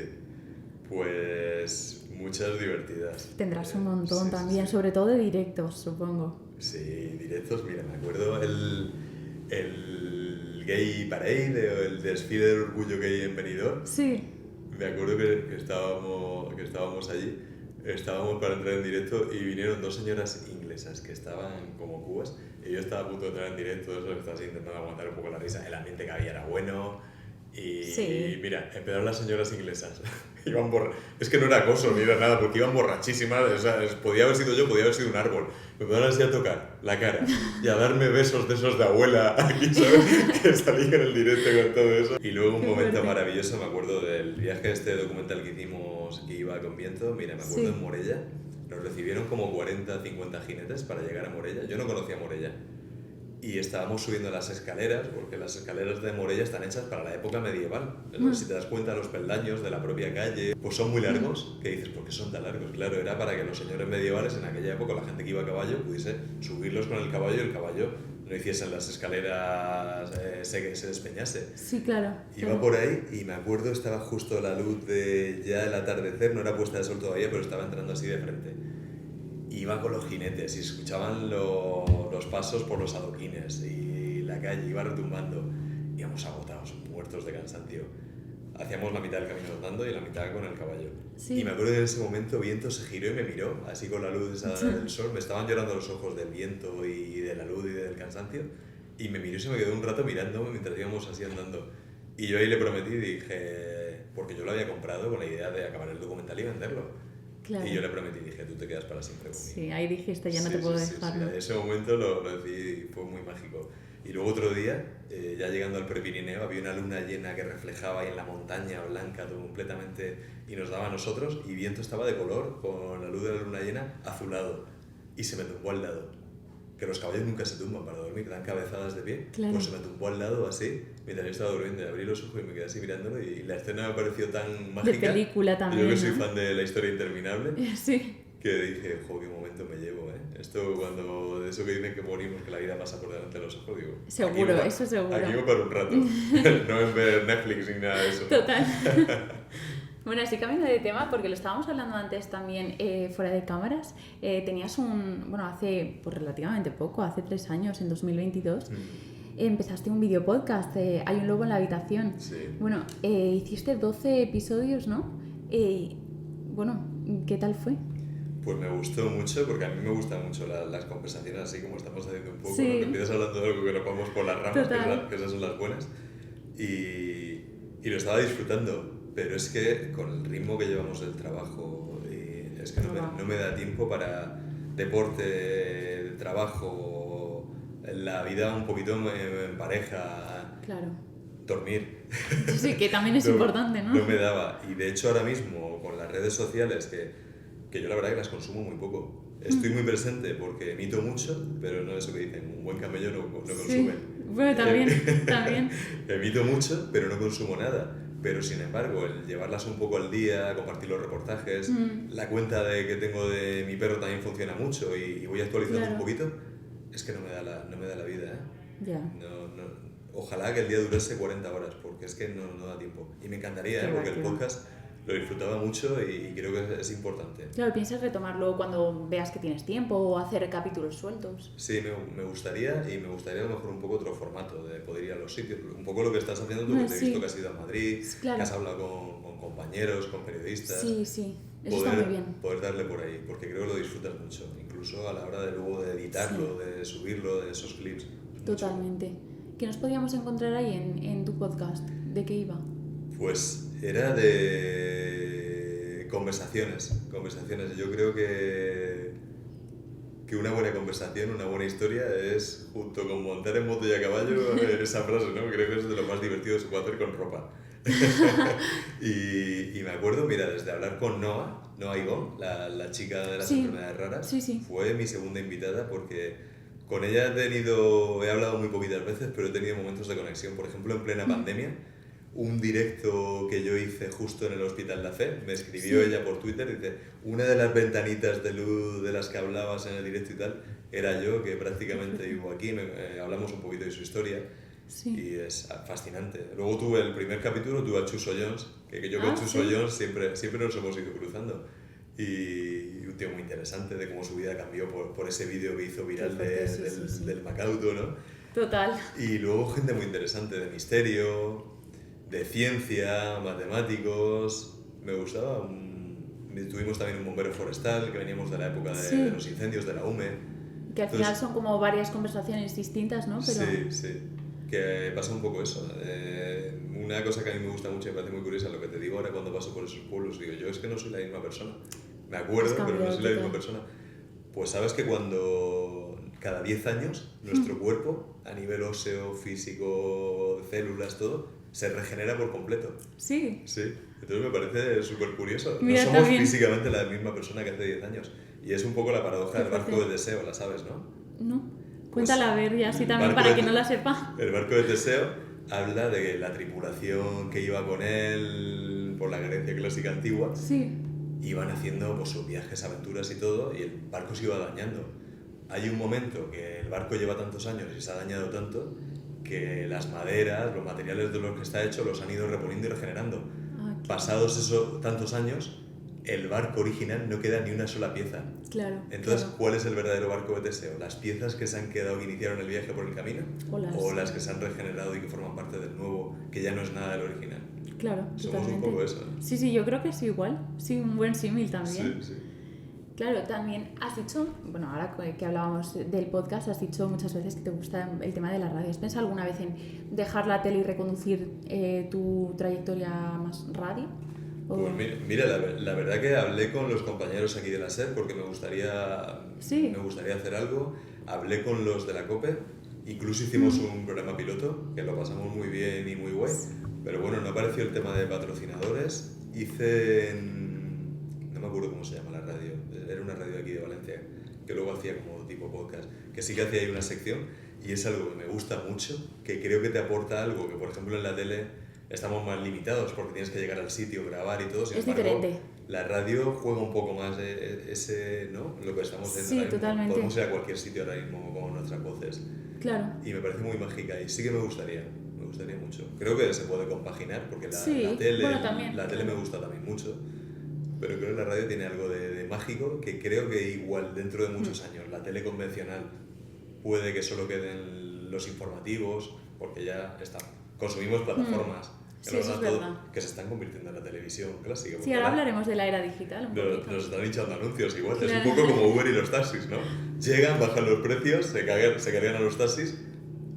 Pues muchas divertidas. Tendrás un montón Sí, también, sí. sobre todo de directos, supongo. Sí, directos, mira, me acuerdo el Gay Parade o el desfile del orgullo gay en Benidorm. Sí. Me acuerdo que estábamos allí, estábamos para entrar en directo y vinieron 2 señoras inglesas que estaban como cubas y yo estaba a punto de entrar en directo, eso estaba así intentando aguantar un poco la risa, el ambiente que había era bueno y, Sí. mira, empezaron las señoras inglesas, iban es que no era acoso ni era nada porque iban borrachísimas, o sea, podía haber sido yo, podía haber sido un árbol, me empezaron así a tocar la cara y a darme besos de esos de abuela aquí, ¿sabes? Que salí en el directo con todo eso. Y luego un Qué momento fuerte. maravilloso, me acuerdo del viaje este documental que hicimos que iba con viento, mira, me acuerdo Sí. en Morella, nos recibieron como 40, 50 jinetes para llegar a Morella, yo no conocía Morella. Y estábamos subiendo las escaleras, porque las escaleras de Morella están hechas para la época medieval. Si te das cuenta, los peldaños de la propia calle pues son muy largos, que dices, ¿por qué son tan largos? Claro, era para que los señores medievales en aquella época, la gente que iba a caballo, pudiese subirlos con el caballo y el caballo no hiciesen las escaleras, se despeñase. Sí, claro. Iba claro. por ahí y me acuerdo, estaba justo la luz de ya el atardecer, no era puesta de sol todavía, pero estaba entrando así de frente. Iba con los jinetes y se escuchaban los pasos por los adoquines y la calle iba retumbando. Íbamos agotados, muertos de cansancio. Hacíamos la mitad del camino andando y la mitad con el caballo. Sí. Y me acuerdo que en ese momento Viento se giró y me miró, así con la luz esa del sol. Me estaban llorando los ojos del viento y de la luz y del cansancio. Y me miró y se me quedó un rato mirándome mientras íbamos así andando. Y yo ahí le prometí y dije, porque yo lo había comprado con la idea de acabar el documental y venderlo. Claro. Y yo le prometí, dije, tú te quedas para siempre conmigo. Sí, ahí dijiste, ya no te puedo dejar, sí. ¿no? En ese momento lo decidí y fue muy mágico. Y luego otro día, ya llegando al Prepirineo, había una luna llena que reflejaba ahí en la montaña blanca todo completamente y nos daba a nosotros y Viento estaba de color con la luz de la luna llena azulado y se me tumbó al lado. Que los caballos nunca se tumban para dormir, dan cabezadas de pie. Claro. Pues se me tumbó al lado así, mientras yo estaba durmiendo, y abrí los ojos y me quedé así mirándolo y la escena me pareció tan mágica. De película también, Yo que soy ¿no? fan de La historia interminable, Sí. que dije, jo, qué momento me llevo, ¿eh? Esto cuando, de eso que dicen que morimos, que la vida pasa por delante de los ojos, digo... Seguro, aquí eso seguro. Aquí voy para un rato, no en ver Netflix ni nada de eso. Total. Bueno, así cambiando de tema, porque lo estábamos hablando antes también fuera de cámaras, tenías hace pues, relativamente poco, hace 3 años, en 2022, empezaste un video podcast, Hay un lobo en la habitación. Sí. Bueno, hiciste 12 episodios, ¿no? Bueno, ¿qué tal fue? Pues me gustó mucho, porque a mí me gustan mucho las conversaciones así como estamos haciendo un poco, Sí. ¿no? Que empiezas hablando de algo que nos vamos por las ramas, Total. que esas son las buenas, y lo estaba disfrutando, pero es que con el ritmo que llevamos del trabajo, es que no me da tiempo para deporte, trabajo, la vida un poquito en pareja, Claro. dormir. Sí, que también es importante, ¿no? No me daba, y de hecho ahora mismo con las redes sociales que yo la verdad que las consumo muy poco. Estoy muy presente porque emito mucho, pero no es eso que dicen, un buen camello no consume. Sí, bueno, también. Emito mucho, pero no consumo nada. Pero sin embargo, el llevarlas un poco al día, compartir los reportajes, la cuenta que tengo de mi perro también funciona mucho y voy actualizando Claro. un poquito, es que no me da la vida, ¿eh? Ya. Ojalá que el día durase 40 horas, porque es que no da tiempo. Y me encantaría, Qué porque el va. podcast lo disfrutaba mucho y creo que es importante. Claro, ¿piensas retomarlo cuando veas que tienes tiempo o hacer capítulos sueltos? Sí, me gustaría, y me gustaría a lo mejor un poco otro formato, de poder ir a los sitios. Un poco lo que estás haciendo tú, que te he Sí. visto que has ido a Madrid, Claro. que has hablado con compañeros, con periodistas. Sí, eso está muy bien. Poder darle por ahí, porque creo que lo disfrutas mucho, incluso a la hora de luego de editarlo, de subirlo, de esos clips. Totalmente. ¿Qué nos podíamos encontrar ahí en tu podcast? ¿De qué iba? Pues era de conversaciones. Yo creo que una buena conversación, una buena historia es, junto con montar en moto y a caballo, esa frase, ¿no? Creo que es de lo más divertido que se puede hacer con ropa. y me acuerdo, mira, desde hablar con Noa Igón, la chica de las enfermedades raras, Sí. fue mi segunda invitada porque Con ella he hablado muy poquitas veces, pero he tenido momentos de conexión. Por ejemplo, en plena pandemia, un directo que yo hice justo en el Hospital La Fe, me escribió ella por Twitter, dice, una de las ventanitas de luz de las que hablabas en el directo y tal, era yo, que prácticamente vivo aquí, hablamos un poquito de su historia. Sí. Y es fascinante. Luego tuve el primer capítulo, tuve a Chuso Jones, que yo con Chuso Jones siempre nos hemos ido cruzando. Y un tío muy interesante de cómo su vida cambió por ese vídeo que hizo viral del Macauto, ¿no? Total. Y luego gente muy interesante de misterio, de ciencia, matemáticos. Me gustaba. Tuvimos también un bombero forestal, que veníamos de la época de los incendios, de la UME. Que al final son como varias conversaciones distintas, ¿no? Pero... Sí. Que pasa un poco eso. Una cosa que a mí me gusta mucho y me parece muy curiosa, lo que te digo ahora cuando paso por esos pueblos, digo, yo es que no soy la misma persona. Me acuerdo, pero no soy la misma persona. Pues sabes que cuando cada 10 años nuestro cuerpo, a nivel óseo, físico, células, todo, se regenera por completo. Sí. Entonces me parece súper curioso. Mira, no somos también físicamente la misma persona que hace 10 años. Y es un poco la paradoja del barco de Teseo, la sabes, ¿no? No. Cuéntala, a ver, y así también para quien no la sepa. El barco de Teseo habla de la tripulación que iba con él por la Grecia clásica antigua. Iban haciendo pues, sus viajes, aventuras y todo, y el barco se iba dañando. Hay un momento que el barco lleva tantos años y se ha dañado tanto que las maderas, los materiales de los que está hecho, los han ido reponiendo y regenerando. Pasados tantos años, el barco original no queda ni una sola pieza. Claro. Entonces, ¿cuál es el verdadero barco de Teseo? ¿Las piezas que se han quedado que iniciaron el viaje por el camino? ¿O las que se han regenerado y que forman parte del nuevo, que ya no es nada del original? Claro, somos totalmente. Un poco eso, ¿no? Sí, yo creo que es igual. Sí, un buen símil también. Sí. Claro, también has dicho, bueno, ahora que hablábamos del podcast, has dicho muchas veces que te gusta el tema de la radio. ¿Has pensado alguna vez en dejar la tele y reconducir tu trayectoria más radio? Pues mira, la verdad que hablé con los compañeros aquí de la SER porque me gustaría hacer algo. Hablé con los de la COPE, incluso hicimos un programa piloto que lo pasamos muy bien y muy guay. Pero bueno, no apareció el tema de patrocinadores. No me acuerdo cómo se llama la radio, era una radio aquí de Valencia, que luego hacía como tipo podcast, que sí que hacía ahí una sección y es algo que me gusta mucho, que creo que te aporta algo, que por ejemplo en la tele estamos más limitados porque tienes que llegar al sitio, grabar y todo. Sin embargo, diferente. La radio juega un poco más ese, ¿no? Lo que estamos haciendo ahora totalmente. Podemos ir a cualquier sitio ahora mismo con nuestras voces. Claro. Y me parece muy mágica y sí que me gustaría mucho. Creo que se puede compaginar porque la tele me gusta también mucho, pero creo que la radio tiene algo de mágico que creo que igual dentro de muchos años la tele convencional puede que solo queden los informativos porque ya consumimos plataformas que se están convirtiendo en la televisión clásica. Sí, ahora hablaremos de la era digital. Nos están echando anuncios igual, claro. Es un poco como Uber y los taxis, ¿no? Llegan, bajan los precios, se cargan a los taxis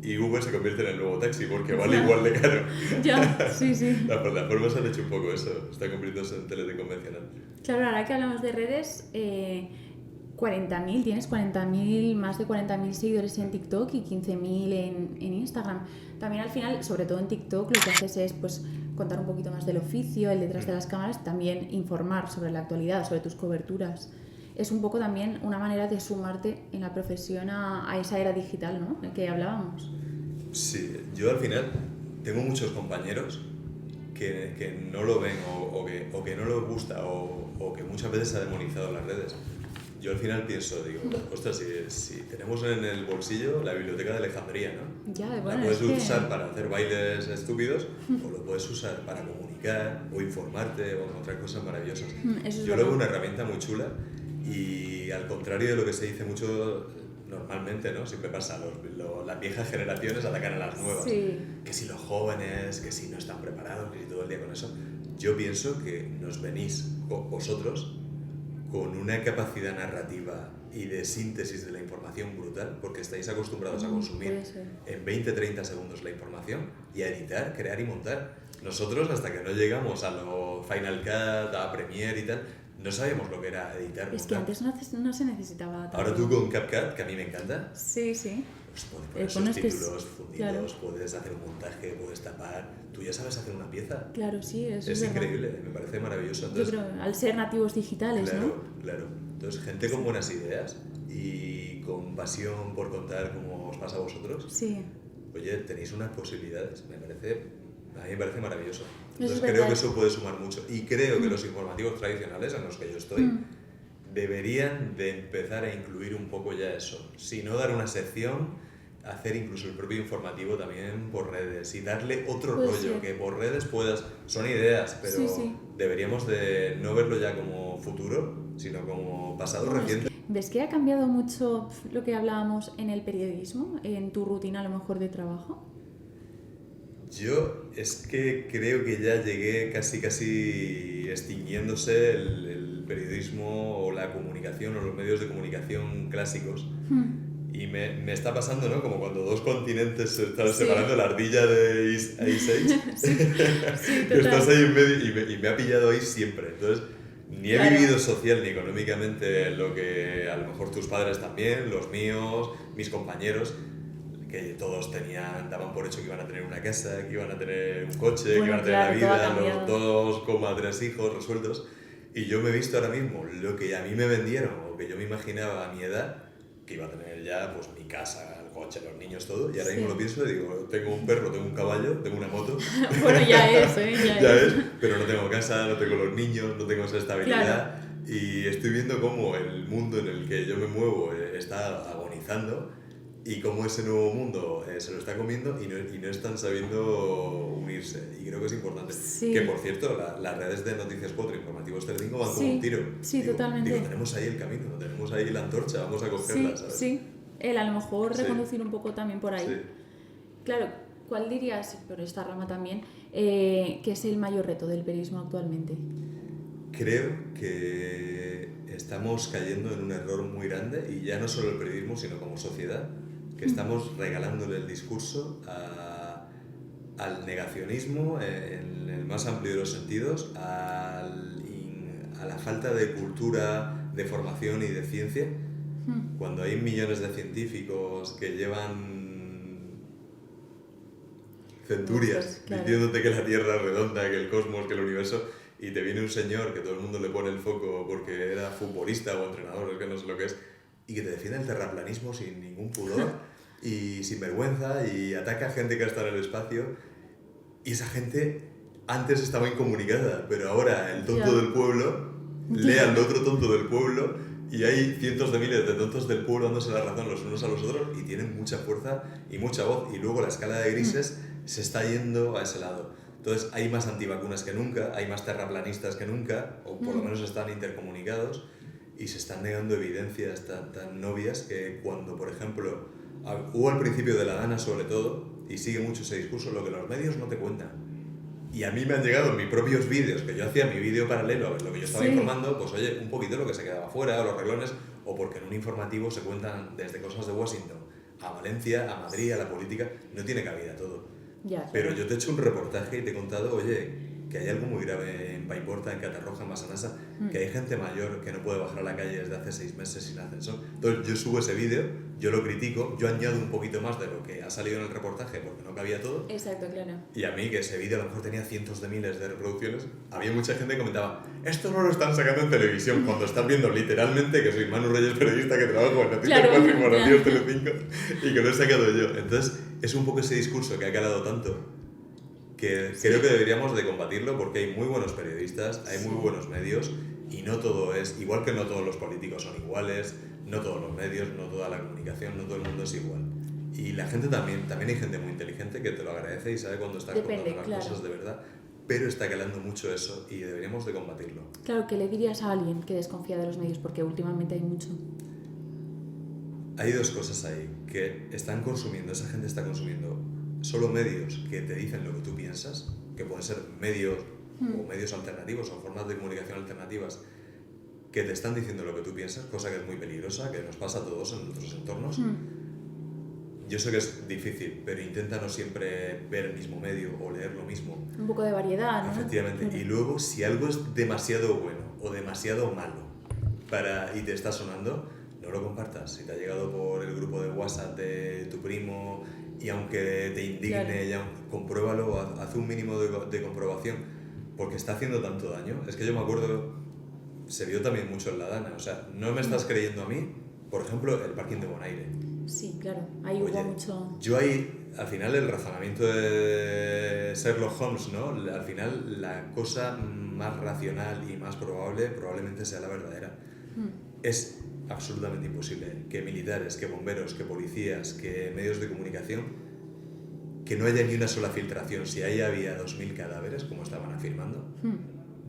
y Uber se convierte en el nuevo taxi porque vale igual de caro. Ya, sí. Las plataformas han hecho un poco eso, están convirtiéndose en tele de convencional. Claro, ahora que hablamos de redes, 40.000, tienes 40.000, más de 40.000 seguidores en TikTok y 15.000 en Instagram. También al final, sobre todo en TikTok, lo que haces es pues contar un poquito más del oficio, el detrás de las cámaras, también informar sobre la actualidad, sobre tus coberturas. Es un poco también una manera de sumarte en la profesión a esa era digital, ¿no? En que hablábamos. Sí, yo al final tengo muchos compañeros que no lo ven o que no les gusta o que muchas veces se ha demonizado las redes. Yo al final pienso, digo, ostras, si tenemos en el bolsillo la biblioteca de Alejandría, ¿no? Ya, bueno, la puedes usar para hacer bailes estúpidos o lo puedes usar para comunicar o informarte o encontrar cosas maravillosas. Yo lo veo una herramienta muy chula y al contrario de lo que se dice mucho normalmente, ¿no? Siempre pasa, las viejas generaciones atacan a las nuevas. Sí. Que si los jóvenes, que si no están preparados, que si todo el día con eso. Yo pienso que nos venís vosotros con una capacidad narrativa y de síntesis de la información brutal, porque estáis acostumbrados a consumir en 20-30 segundos la información y a editar, crear y montar. Nosotros, hasta que no llegamos a lo Final Cut, a Premiere y tal, no sabíamos lo que era editar. Es que antes no se necesitaba tanto. Ahora tú con CapCut, que a mí me encanta. Sí. Pues puedes poner subtítulos fundidos, claro. Puedes hacer un montaje, puedes tapar. Tú ya sabes hacer una pieza. Claro, sí, eso es increíble, me parece maravilloso. Entonces, yo creo, al ser nativos digitales, claro, ¿no? Claro. Entonces, gente con buenas ideas y con pasión por contar cómo os pasa a vosotros, Sí. oye, tenéis unas posibilidades, a mí me parece maravilloso. Eso Entonces es creo verdad. que eso puede sumar mucho. Y creo que los informativos tradicionales en los que yo estoy deberían de empezar a incluir un poco ya eso. Si no dar una sección, hacer incluso el propio informativo también por redes y darle otro Puede rollo, ser. que por redes puedas... Son ideas, pero Sí, sí. deberíamos de no verlo ya como futuro, sino como pasado reciente. ¿Ves que ha cambiado mucho lo que hablábamos en el periodismo, en tu rutina a lo mejor de trabajo? Yo es que creo que ya llegué casi extinguiéndose el periodismo o la comunicación o los medios de comunicación clásicos. Y me está pasando, ¿no? Como cuando dos continentes se están separando, la ardilla de Ice Age. Sí, Que estás ahí en medio y me ha pillado ahí siempre. Entonces, ni he vivido social ni económicamente lo que a lo mejor tus padres también, los míos, mis compañeros, que todos daban por hecho que iban a tener una casa, que iban a tener un coche, que iban a tener la vida, los 2,3 hijos resueltos. Y yo me he visto ahora mismo lo que a mí me vendieron o que yo me imaginaba a mi edad, que iba a tener ya pues mi casa, el coche, los niños, todo. Y ahora mismo lo pienso y digo, tengo un perro, tengo un caballo, tengo una moto. Bueno, ya es, ya es. Pero no tengo casa, no tengo los niños, no tengo esa estabilidad. Claro. Y estoy viendo cómo el mundo en el que yo me muevo está agonizando y cómo ese nuevo mundo se lo está comiendo y no están sabiendo unirse. Y creo que es importante. Sí. Que, por cierto, las redes de Noticias 4 Informativos Telecinco van como un tiro. Sí, totalmente. Digo, tenemos ahí el camino, tenemos ahí la antorcha, vamos a cogerla, ¿sabes? Sí, a lo mejor reconducir un poco también por ahí. Sí. Claro, ¿cuál dirías, por esta rama también, que es el mayor reto del periodismo actualmente? Creo que estamos cayendo en un error muy grande, y ya no solo el periodismo, sino como sociedad, que estamos regalándole el discurso al negacionismo en el más amplio de los sentidos, a la falta de cultura, de formación y de ciencia, cuando hay millones de científicos que llevan centurias diciéndote que la Tierra es redonda, que el cosmos, que el universo, y te viene un señor que todo el mundo le pone el foco porque era futbolista o entrenador, es que no sé lo que es, y que te defiende el terraplanismo sin ningún pudor y sin vergüenza, y ataca a gente que está en el espacio, y esa gente antes estaba incomunicada, pero ahora el tonto del pueblo lee al otro tonto del pueblo, y hay cientos de miles de tontos del pueblo dándose la razón los unos a los otros, y tienen mucha fuerza y mucha voz, y luego la escala de grises se está yendo a ese lado. Entonces hay más antivacunas que nunca, hay más terraplanistas que nunca, o por lo menos están intercomunicados, y se están negando evidencias tan obvias que cuando, por ejemplo, hubo al principio de la gana sobre todo, y sigue mucho ese discurso, lo que los medios no te cuentan. Y a mí me han llegado en mis propios vídeos, que yo hacía mi vídeo paralelo a lo que yo estaba informando, pues oye, un poquito lo que se quedaba fuera, o los reglones, o porque en un informativo se cuentan desde cosas de Washington a Valencia, a Madrid, a la política, no tiene cabida todo. Pero yo te he hecho un reportaje y te he contado, oye, que hay algo muy grave en Paiporta, en Catarroja, en Massanassa, que hay gente mayor que no puede bajar a la calle desde hace 6 meses sin ascensor. Entonces yo subo ese vídeo, yo lo critico, yo añado un poquito más de lo que ha salido en el reportaje porque no cabía todo. Exacto, claro. Y a mí, que ese vídeo a lo mejor tenía cientos de miles de reproducciones, había mucha gente que comentaba, esto no lo están sacando en televisión, cuando estás viendo literalmente que soy Manu Reyes, periodista, que trabajo en Noticias 4 Informativos Telecinco, y que lo he sacado yo. Entonces es un poco ese discurso que ha calado tanto, que creo que deberíamos de combatirlo, porque hay muy buenos periodistas, hay muy buenos medios, y no todo es, igual que no todos los políticos son iguales, no todos los medios, no toda la comunicación, no todo el mundo es igual. Y la gente también hay gente muy inteligente que te lo agradece y sabe cuando estás contando las cosas de verdad, pero está calando mucho eso y deberíamos de combatirlo. Claro, ¿qué le dirías a alguien que desconfía de los medios? Porque últimamente hay mucho. Hay dos cosas ahí, que esa gente está consumiendo solo medios que te dicen lo que tú piensas, que pueden ser medios o medios alternativos o formas de comunicación alternativas que te están diciendo lo que tú piensas, cosa que es muy peligrosa, que nos pasa a todos en nuestros entornos. Yo sé que es difícil, pero intenta no siempre ver el mismo medio o leer lo mismo. Un poco de variedad, ¿no? Efectivamente. Y luego, si algo es demasiado bueno o demasiado malo y te está sonando, no lo compartas. Si te ha llegado por el grupo de WhatsApp de tu primo y aunque te indigne, ya, compruébalo, haz un mínimo de comprobación, porque está haciendo tanto daño. Es que yo me acuerdo, se vio también mucho en la Dana, o sea, no me estás creyendo a mí, Por ejemplo, el parking de Bonaire. Sí, claro, ahí hubo mucho... Yo ahí, al final, el razonamiento de Sherlock Holmes, ¿no? Al final, la cosa más racional y más probable probablemente sea la verdadera. Es absolutamente imposible que militares, que bomberos, que policías, que medios de comunicación, que no haya ni una sola filtración, si ahí había 2.000 cadáveres, como estaban afirmando,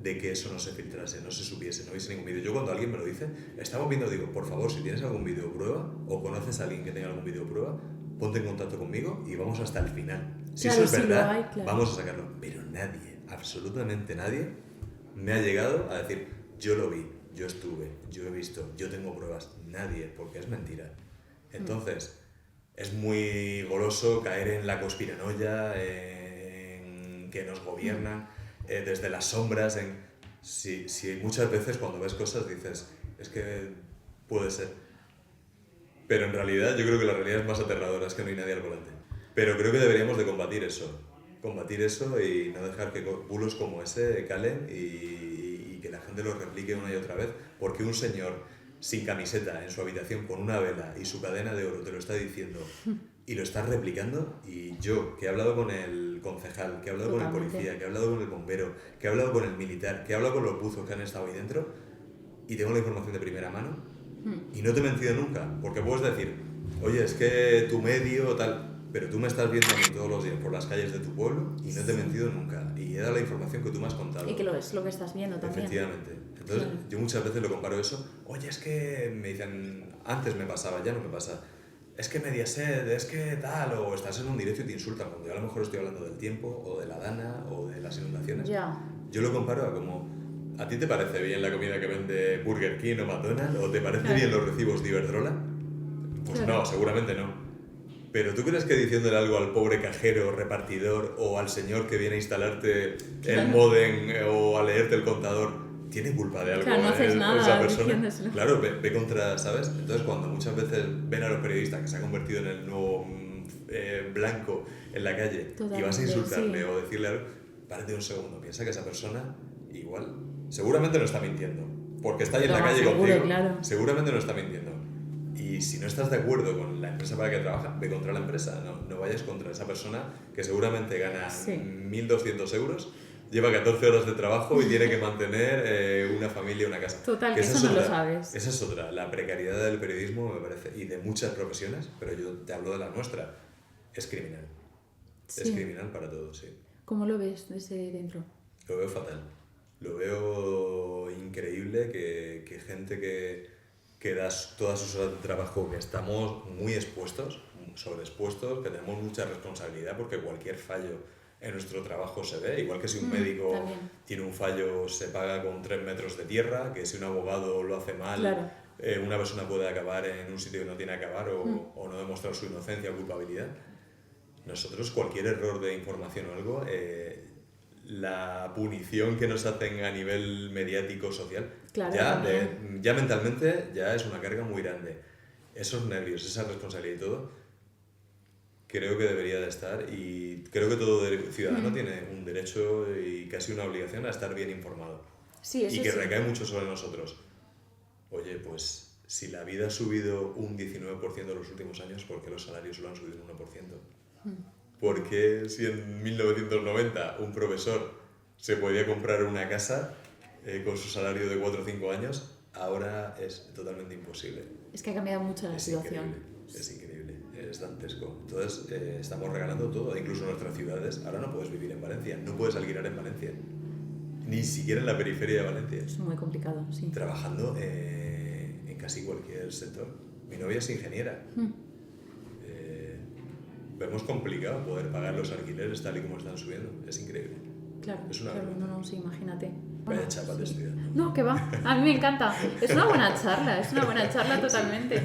de que eso no se filtrase, no se supiese, no hubiese ningún vídeo. Yo cuando alguien me lo dice, estamos viendo, digo, por favor, si tienes algún vídeo prueba o conoces a alguien que tenga algún vídeo prueba, ponte en contacto conmigo y vamos hasta el final. Si claro, eso es verdad, claro. vamos a sacarlo. Pero nadie, absolutamente nadie, me ha llegado a decir, yo lo vi, yo estuve, yo he visto, yo tengo pruebas. Nadie, porque es mentira. Entonces, es muy goloso caer en la conspiranoia, en que nos gobiernan desde las sombras. Si muchas veces cuando ves cosas dices, es que puede ser. Pero en realidad yo creo que la realidad es más aterradora, es que no hay nadie al volante. Pero creo que deberíamos de combatir eso y no dejar que bulos como ese calen y que la gente lo replique una y otra vez, porque un señor sin camiseta en su habitación con una vela y su cadena de oro te lo está diciendo y lo estás replicando. Y yo, que he hablado con el concejal, que he hablado con el policía, que he hablado con el bombero, que he hablado con el militar, que he hablado con los buzos que han estado ahí dentro y tengo la información de primera mano y no te he mentido nunca, porque puedes decir, oye, es que tu medio tal, pero tú me estás viendo a mí todos los días por las calles de tu pueblo y no te he mentido nunca y he dado la información que tú me has contado. Y que lo es lo que estás viendo también. Efectivamente. Entonces, yo muchas veces lo comparo eso. Oye, es que me dicen, antes me pasaba, ya no me pasa. Es que Mediaset, es que tal, o estás en un directo y te insultan, cuando yo a lo mejor estoy hablando del tiempo, o de la Dana, o de las inundaciones. Yo lo comparo a como, ¿a ti te parece bien la comida que vende Burger King o McDonald's? ¿O te parece bien los recibos de Iberdrola? Pues no, seguramente no. Pero ¿tú crees que diciéndole algo al pobre cajero, repartidor, o al señor que viene a instalarte el módem o a leerte el contador, tiene culpa de algo? Claro, no haces nada esa persona. diciéndoselo. Claro, ve contra, ¿sabes? Entonces, cuando muchas veces ven a los periodistas que se ha convertido en el nuevo blanco en la calle y vas a insultarle o decirle algo, párate un segundo, piensa que esa persona igual, seguramente no está mintiendo, porque está ahí en la calle contigo, seguramente no está mintiendo. Y si no estás de acuerdo con la empresa para la que trabaja, ve contra la empresa, no vayas contra esa persona que seguramente gana 1.200 euros, lleva 14 horas de trabajo y tiene que mantener una familia, una casa. Total, que eso no lo sabes. Esa es otra, la precariedad del periodismo, me parece, y de muchas profesiones, pero yo te hablo de la nuestra, es criminal. Sí. Es criminal para todos, sí. ¿Cómo lo ves desde dentro? Lo veo fatal. Lo veo increíble que gente que da todas sus horas de trabajo, que estamos muy expuestos, sobreexpuestos, que tenemos mucha responsabilidad porque cualquier fallo en nuestro trabajo se ve, igual que si un médico tiene un fallo se paga con 3 metros de tierra, que si un abogado lo hace mal, una persona puede acabar en un sitio que no tiene que acabar o no demostrar su inocencia o culpabilidad. Nosotros cualquier error de información o algo, la punición que nos hacen a nivel mediático, social, ya mentalmente ya es una carga muy grande. Esos nervios, esa responsabilidad y todo, creo que debería de estar, y creo que todo ciudadano tiene un derecho y casi una obligación a estar bien informado. Sí, eso y que recae mucho sobre nosotros. Oye, pues si la vida ha subido un 19% en los últimos años, ¿por qué los salarios solo han subido un 1%? ¿Por qué si en 1990 un profesor se podía comprar una casa con su salario de 4 o 5 años, ahora es totalmente imposible? Es que ha cambiado mucho la situación. Es increíble, es dantesco. Entonces estamos regalando todo, incluso en nuestras ciudades. Ahora no puedes vivir en Valencia, no puedes alquilar en Valencia, ni siquiera en la periferia de Valencia. Es muy complicado, sí. Trabajando en casi cualquier sector. Mi novia es ingeniera. Vemos complicado poder pagar los alquileres tal y como están subiendo. Es increíble. Claro, es una no, sí, imagínate. Vaya chapa de estudiante. No, que va, a mí me encanta. Es una buena charla totalmente.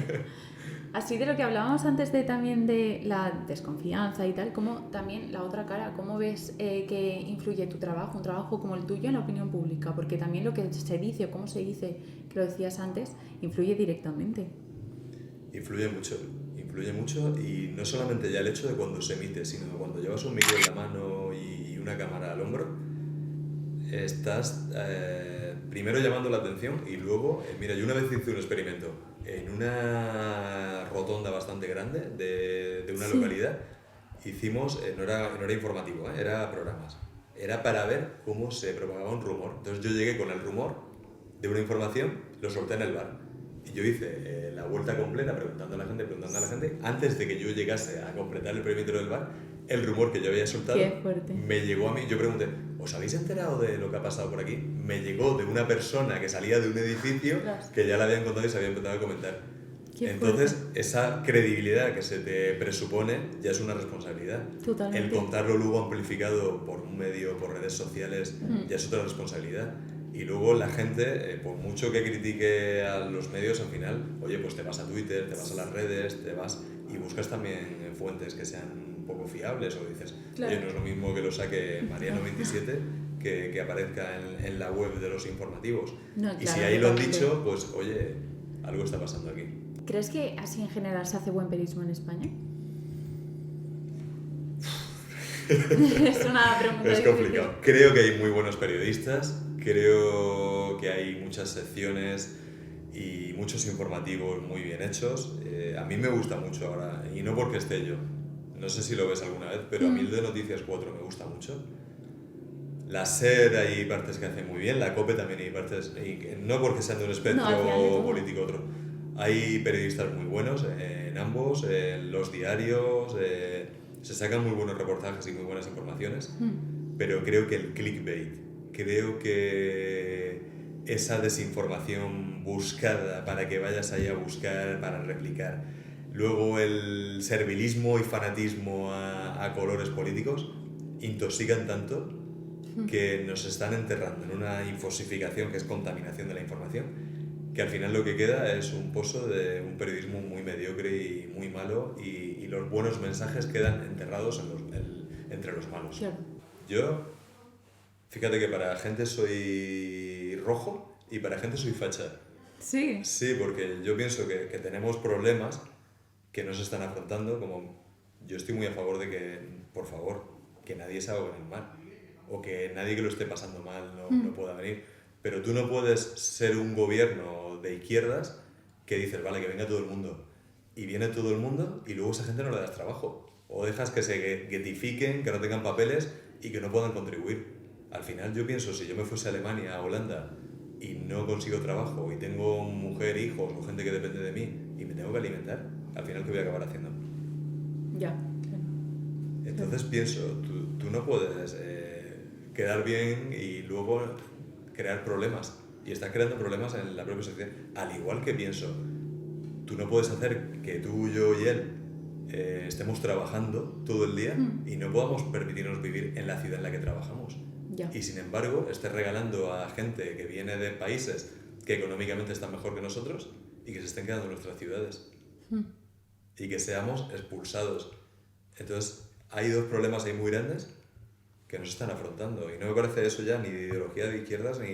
Así de lo que hablábamos antes también de la desconfianza y tal, como también la otra cara, ¿cómo ves que influye tu trabajo, un trabajo como el tuyo, en la opinión pública? Porque también lo que se dice o cómo se dice, que lo decías antes, influye directamente. Influye mucho, y no solamente ya el hecho de cuando se emite, sino cuando llevas un micro en la mano y una cámara al hombro, estás primero llamando la atención y luego, mira, yo una vez hice un experimento, en una rotonda bastante grande de una localidad. Hicimos, no era informativo, era programas. Era para ver cómo se propagaba un rumor. Entonces yo llegué con el rumor de una información, lo solté en el bar. Y yo hice la vuelta completa preguntando a la gente. Antes de que yo llegase a completar el perímetro del bar, el rumor que yo había soltado me llegó a mí. Yo pregunté, ¿os habéis enterado de lo que ha pasado por aquí? Me llegó de una persona que salía de un edificio que ya la habían contado y se había empezado a comentar. Entonces, esa credibilidad que se te presupone ya es una responsabilidad. Totalmente. El contarlo luego amplificado por un medio, por redes sociales, ya es otra responsabilidad. Y luego la gente, por mucho que critique a los medios, al final, oye, pues te vas a Twitter, te vas a las redes, te vas y buscas también fuentes que sean un poco fiables, o dices, oye, no es lo mismo que lo saque Mariano27 que aparezca en la web de los informativos. Y si ahí lo han dicho, pues oye, algo está pasando aquí. ¿Crees que así en general se hace buen periodismo en España? Es una pregunta Es difícil. complicado. Creo que hay muy buenos periodistas, creo que hay muchas secciones y muchos informativos muy bien hechos. A mí me gusta mucho ahora, y no porque esté yo, no sé si lo ves alguna vez, pero a mí el de Noticias 4 me gusta mucho. La SER hay partes que hacen muy bien, la COPE también hay partes, no porque sean de un espectro político otro. Hay periodistas muy buenos en ambos, en los diarios, se sacan muy buenos reportajes y muy buenas informaciones, pero creo que el clickbait, creo que esa desinformación buscada para que vayas ahí a buscar, para replicar, luego el servilismo y fanatismo a colores políticos, intoxican tanto que nos están enterrando en una infosificación que es contaminación de la información, que al final lo que queda es un pozo de un periodismo muy mediocre y muy malo, y los buenos mensajes quedan enterrados entre los malos. Claro. Yo, fíjate que para gente soy rojo y para gente soy facha. Sí. Sí, porque yo pienso que tenemos problemas que no se están afrontando, como yo estoy muy a favor de que, por favor, que nadie se ahogue en el mar, o que nadie que lo esté pasando mal no pueda venir. Pero tú no puedes ser un gobierno de izquierdas que dices, vale, que venga todo el mundo. Y viene todo el mundo y luego a esa gente no le das trabajo. O dejas que se guetifiquen, que no tengan papeles y que no puedan contribuir. Al final yo pienso, si yo me fuese a Alemania, a Holanda, y no consigo trabajo y tengo mujer, hijos o gente que depende de mí y me tengo que alimentar, al final ¿qué voy a acabar haciendo? Ya, claro. Entonces pienso, tú no puedes quedar bien y luego crear problemas, y estás creando problemas en la propia sociedad. Al igual que pienso, tú no puedes hacer que tú, yo y él estemos trabajando todo el día y no podamos permitirnos vivir en la ciudad en la que trabajamos. Ya. Y sin embargo, estés regalando a gente que viene de países que económicamente están mejor que nosotros y que se estén quedando en nuestras ciudades. Y que seamos expulsados. Entonces, hay dos problemas ahí muy grandes que nos están afrontando, y no me parece eso ya ni de ideología de izquierdas ni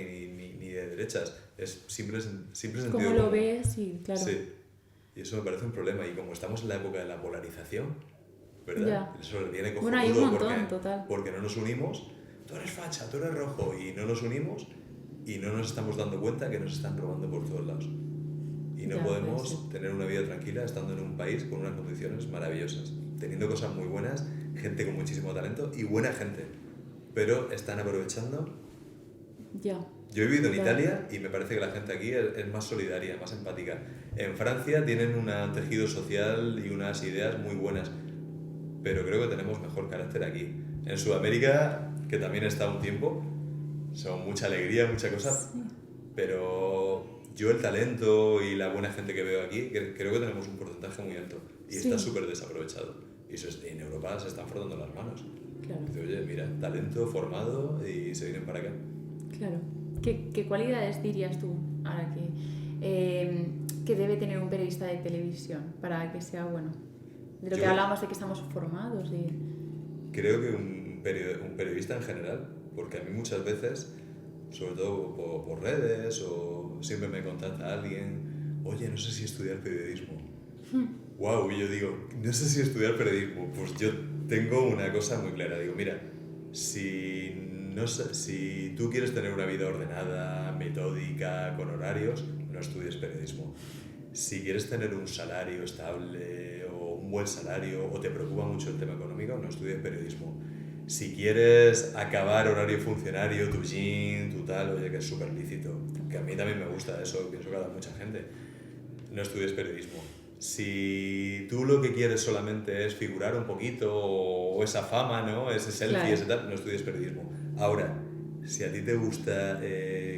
de derechas, es simple sentido ¿Cómo común. lo ves? Sí, claro. Sí, y eso me parece un problema, y como estamos en la época de la polarización, ¿verdad? Ya. Eso le viene Bueno, hay un montón, porque, total. porque no nos unimos, tú eres facha, tú eres rojo, y no nos unimos y no nos estamos dando cuenta que nos están robando por todos lados. Y no Ya, podemos sí. tener una vida tranquila estando en un país con unas condiciones maravillosas, teniendo cosas muy buenas, gente con muchísimo talento y buena gente, pero están aprovechando. Ya. Yo he vivido en Italia y me parece que la gente aquí es más solidaria, más empática. En Francia tienen un tejido social y unas ideas muy buenas, pero creo que tenemos mejor carácter aquí. En Sudamérica, que también he estado un tiempo, son mucha alegría, mucha cosa, Sí. pero yo el talento y la buena gente que veo aquí, creo que tenemos un porcentaje muy alto y está súper desaprovechado. Y en Europa se están frotando las manos. Claro. Dice, oye, mira, talento formado y se vienen para acá. Claro. ¿Qué cualidades dirías tú ahora que debe tener un periodista de televisión para que sea bueno? De lo que hablamos de que estamos formados y... Creo que un periodista en general, porque a mí muchas veces, sobre todo por redes, o siempre me contacta alguien, oye, no sé si estudiar periodismo. Wow, y yo digo, no sé si estudiar periodismo. Pues yo tengo una cosa muy clara, digo, mira, si tú quieres tener una vida ordenada, metódica, con horarios, no estudies periodismo. Si quieres tener un salario estable o un buen salario o te preocupa mucho el tema económico, no estudies periodismo. Si quieres acabar horario funcionario, tu gym, tu tal, oye, que es súper lícito, que a mí también me gusta eso, pienso que a mucha gente, no estudies periodismo. Si tú lo que quieres solamente es figurar un poquito o esa fama, ¿no? Ese selfie, claro. ese tal, no estudies periodismo. Ahora, si a ti te gusta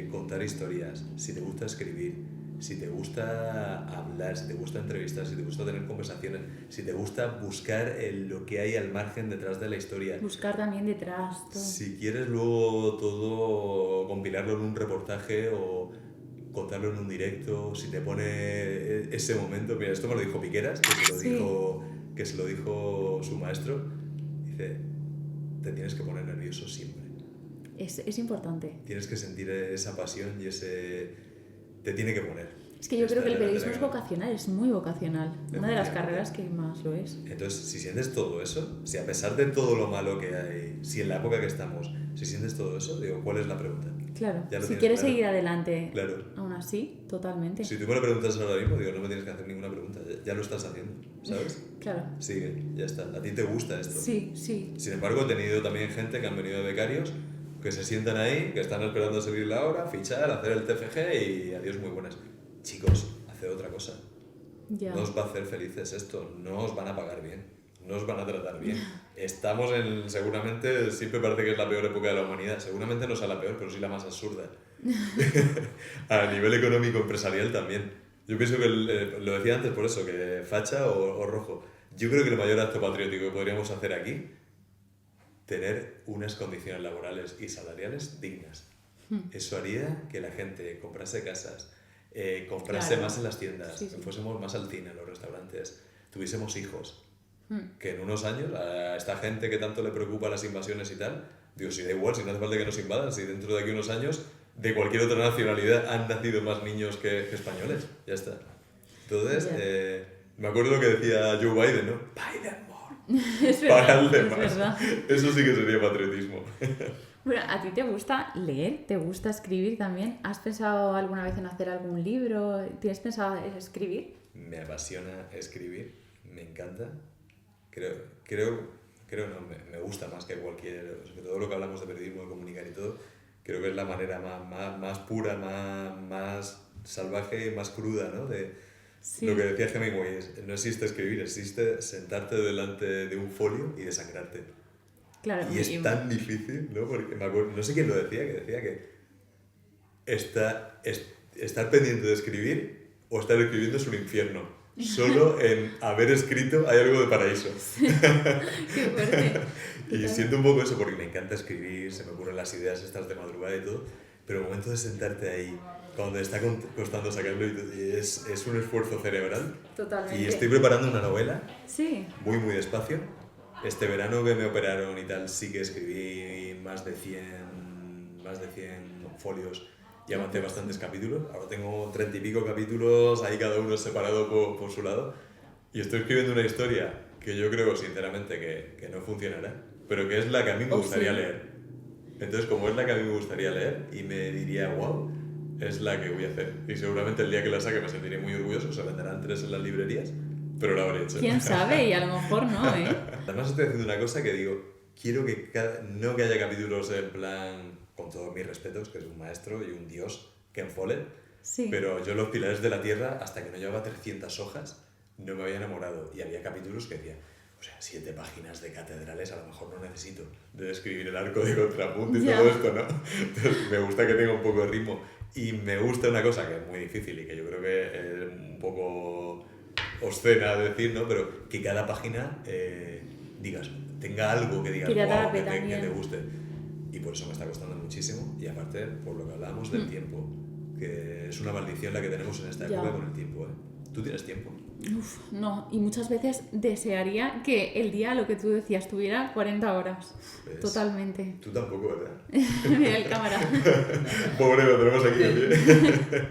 contar historias, si te gusta escribir, si te gusta hablar, si te gusta entrevistar, si te gusta tener conversaciones, si te gusta buscar lo que hay al margen detrás de la historia. Buscar también detrás. Todo. Si quieres luego todo compilarlo en un reportaje o contarlo en un directo, si te pone ese momento, mira, esto me lo dijo Piqueras, que se lo dijo su maestro, dice, te tienes que poner nervioso siempre. Es importante. Tienes que sentir esa pasión y ese... te tiene que poner. Es que yo creo que el periodismo es vocacional, es muy vocacional. Una de las carreras que más lo es. Entonces, si sientes todo eso, si a pesar de todo lo malo que hay, si en la época que estamos, si sientes todo eso, digo, ¿cuál es la pregunta? Claro, si quieres seguir adelante, claro. Aún así, totalmente. Si tú me lo preguntas ahora mismo, digo, no me tienes que hacer ninguna pregunta, ya lo estás haciendo, ¿sabes? Claro. Sigue, ya está. ¿A ti te gusta esto? Sí, sí. Sin embargo, he tenido también gente que han venido de becarios, que se sientan ahí, que están esperando a salir la hora, fichar, hacer el TFG y adiós, muy buenas. Chicos, haced otra cosa. Ya. No os va a hacer felices esto, no os van a pagar bien, no os van a tratar bien. Estamos en, seguramente, siempre parece que es la peor época de la humanidad, seguramente no sea la peor, pero sí la más absurda. A nivel económico empresarial también. Yo pienso que, lo decía antes por eso, que facha o rojo. Yo creo que el mayor acto patriótico que podríamos hacer aquí, tener unas condiciones laborales y salariales dignas. Eso haría que la gente comprase casas, comprase más en las tiendas, que fuésemos más al cine, a los restaurantes, tuviésemos hijos. Que en unos años, a esta gente que tanto le preocupa las invasiones y tal, digo, si da igual, si no hace falta que nos invadan, si dentro de aquí unos años, de cualquier otra nacionalidad han nacido más niños que españoles, ya está. Entonces, me acuerdo lo que decía Joe Biden, ¿no? Biden more. Es verdad, Pagadle es más. verdad. Eso sí que sería patriotismo. Bueno, ¿a ti te gusta leer? ¿Te gusta escribir también? ¿Has pensado alguna vez en hacer algún libro? ¿Tienes pensado en escribir? Me apasiona escribir, me encanta. Creo no, me gusta más que cualquier... Sobre todo lo que hablamos de periodismo, de comunicar y todo, creo que es la manera más pura, más salvaje y más cruda, ¿no? Sí. Lo que decía Hemingway es, no existe escribir, existe sentarte delante de un folio y desangrarte. Claro. Y es tan difícil, ¿no? Porque me acuerdo, no sé quién lo decía, que decía que estar pendiente de escribir o estar escribiendo es un infierno. Solo en haber escrito hay algo de paraíso. Sí. Qué fuerte. Y siento un poco eso porque me encanta escribir, se me ocurren las ideas estas de madrugada y todo, pero el momento de sentarte ahí, cuando está costando sacarlo, es un esfuerzo cerebral. Totalmente. Y estoy preparando una novela, sí. muy despacio. Este verano que me operaron y tal, sí que escribí más de 100 folios y avancé bastantes capítulos. Ahora tengo 30 y pico capítulos, ahí cada uno separado por su lado. Y estoy escribiendo una historia que yo creo sinceramente que no funcionará, pero que es la que a mí me gustaría leer. Entonces, como es la que a mí me gustaría leer y me diría, wow, es la que voy a hacer. Y seguramente el día que la saque me sentiré muy orgulloso, se venderán 3 en las librerías, pero la habré hecho. ¿Quién sabe? Y a lo mejor no, ¿eh? Además estoy haciendo una cosa que digo, quiero que no que haya capítulos en plan, con todos mis respetos, que es un maestro y un dios, Ken Follett, sí. Pero yo Los Pilares de la Tierra, hasta que no llevaba 300 hojas, no me había enamorado. Y había capítulos que decía, o sea, 7 páginas de catedrales a lo mejor no necesito de describir el arco de contrapunto y todo esto, ¿no? Entonces me gusta que tenga un poco de ritmo. Y me gusta una cosa que es muy difícil y que yo creo que es un poco obscena decir, ¿no? Pero que cada página tenga algo que digas, wow, que te guste. Y por eso me está costando muchísimo. Y aparte, por lo que hablábamos del tiempo, que es una maldición la que tenemos en esta época con el tiempo, ¿eh? ¿Tú tienes tiempo? Uf, no, y muchas veces desearía que el día, lo que tú decías, tuviera 40 horas. ¿Ves? Totalmente. Tú tampoco, ¿verdad? Mira el cámara. Pobre, lo tenemos aquí.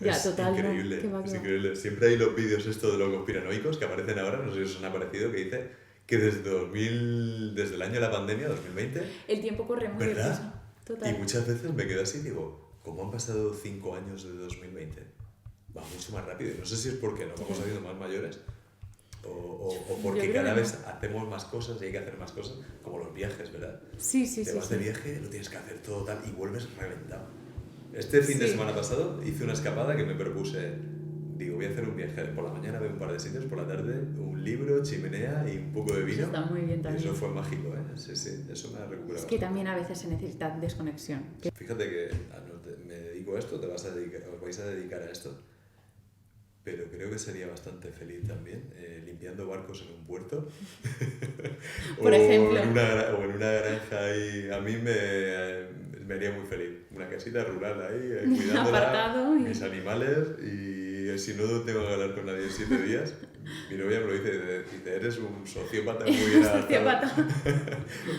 Ya, es total. Increíble, es increíble. Siempre hay los vídeos estos de los conspiranoicos que aparecen ahora, no sé si os han aparecido, que dice que desde el año de la pandemia, 2020... El tiempo corre muy deprisa. Total. Y muchas veces me quedo así y digo, ¿cómo han pasado 5 años de 2020? va mucho más rápido. Y no sé si es porque nos vamos haciendo más mayores o porque Yo creo cada que vez hacemos más cosas y hay que hacer más cosas, como los viajes, ¿verdad? Sí, sí, Te sí. vas de viaje, lo tienes que hacer todo tal y vuelves reventado. Este fin de semana pasado hice una escapada que me propuse. Digo, voy a hacer un viaje por la mañana, veo un par de sitios, por la tarde un libro, chimenea y un poco de vino. Eso está muy bien Y también. eso fue mágico, ¿eh? Sí, sí, eso me ha recuperado. Es que también a veces se necesita desconexión. Fíjate que me dedico a esto, os vais a dedicar a esto, pero creo que sería bastante feliz también limpiando barcos en un puerto. Por ejemplo. O en una granja ahí. A mí me haría muy feliz. Una casita rural ahí, cuidándola, Apartado mis animales, y si no tengo que hablar con nadie en 7 días, mi novia me lo dice, eres un sociópata muy bien adaptado.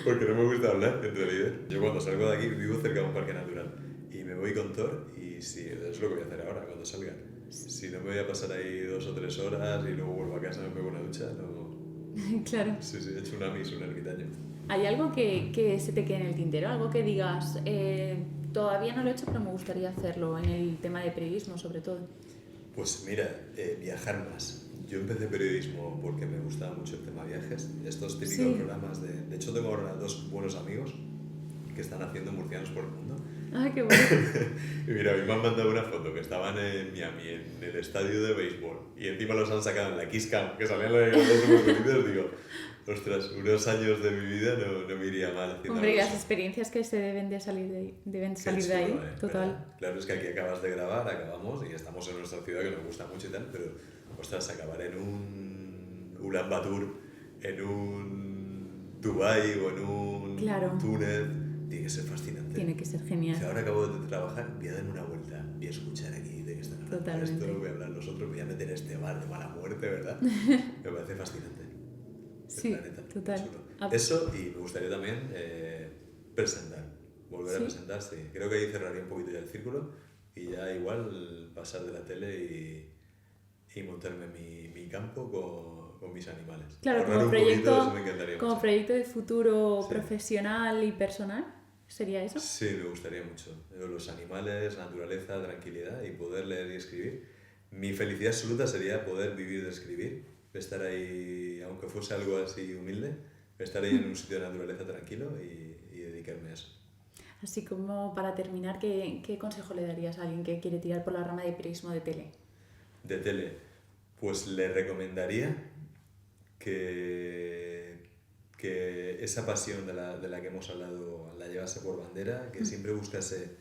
Porque no me gusta hablar, en realidad. Yo cuando salgo de aquí vivo cerca de un parque natural y me voy con Thor, y sí, es lo que voy a hacer ahora cuando salga. Si no me voy a pasar ahí 2 o 3 horas y luego vuelvo a casa, me pego una ducha, no. Claro. Sí, he hecho un amis, un ermitaño. ¿Hay algo que se te quede en el tintero? Algo que digas, todavía no lo he hecho, pero me gustaría hacerlo en el tema de periodismo, sobre todo? Pues mira, viajar más. Yo empecé periodismo porque me gustaba mucho el tema viajes. Estos típicos programas de hecho, tengo ahora 2 buenos amigos que están haciendo Murcianos por el Mundo. ¡Ay, qué bueno! Y mira, a mí me han mandado una foto que estaban en Miami, en el estadio de béisbol, y encima los han sacado en la Kiss Cam, que salían los súper felices. Digo, ostras, unos años de mi vida no me iría mal haciendo. Hombre, y las experiencias que se deben de salir de ahí, de ahí, total. ¿Verdad? Claro, es que aquí acabas de grabar, acabamos y estamos en nuestra ciudad que nos gusta mucho y tal, pero ostras, acabar en un Ulan Bator, en un Dubái o en un Túnez, tiene que ser fascinante. Tiene que ser genial. Ahora acabo de trabajar, voy a darme una vuelta, voy a escuchar aquí de qué están hablando. Totalmente. Esto, voy a hablar nosotros, voy a meter este bar de mala muerte, ¿verdad? Me parece fascinante. Sí, planeta, total. Eso, y me gustaría también presentar, volver a presentar, sí. Creo que ahí cerraría un poquito ya el círculo y ya igual pasar de la tele y montarme mi campo con mis animales. Claro, ahorrar como un proyecto, poquito, eso me encantaría como mucho. Proyecto de futuro profesional y personal, ¿sería eso? Sí, me gustaría mucho. Los animales, naturaleza, tranquilidad y poder leer y escribir. Mi felicidad absoluta sería poder vivir de escribir, estar ahí, aunque fuese algo así humilde, estar ahí en un sitio de naturaleza tranquilo y dedicarme a eso. Así como para terminar, ¿qué consejo le darías a alguien que quiere tirar por la rama de periodismo de tele? De tele, pues le recomendaría que esa pasión de la que hemos hablado la llevase por bandera, que siempre buscase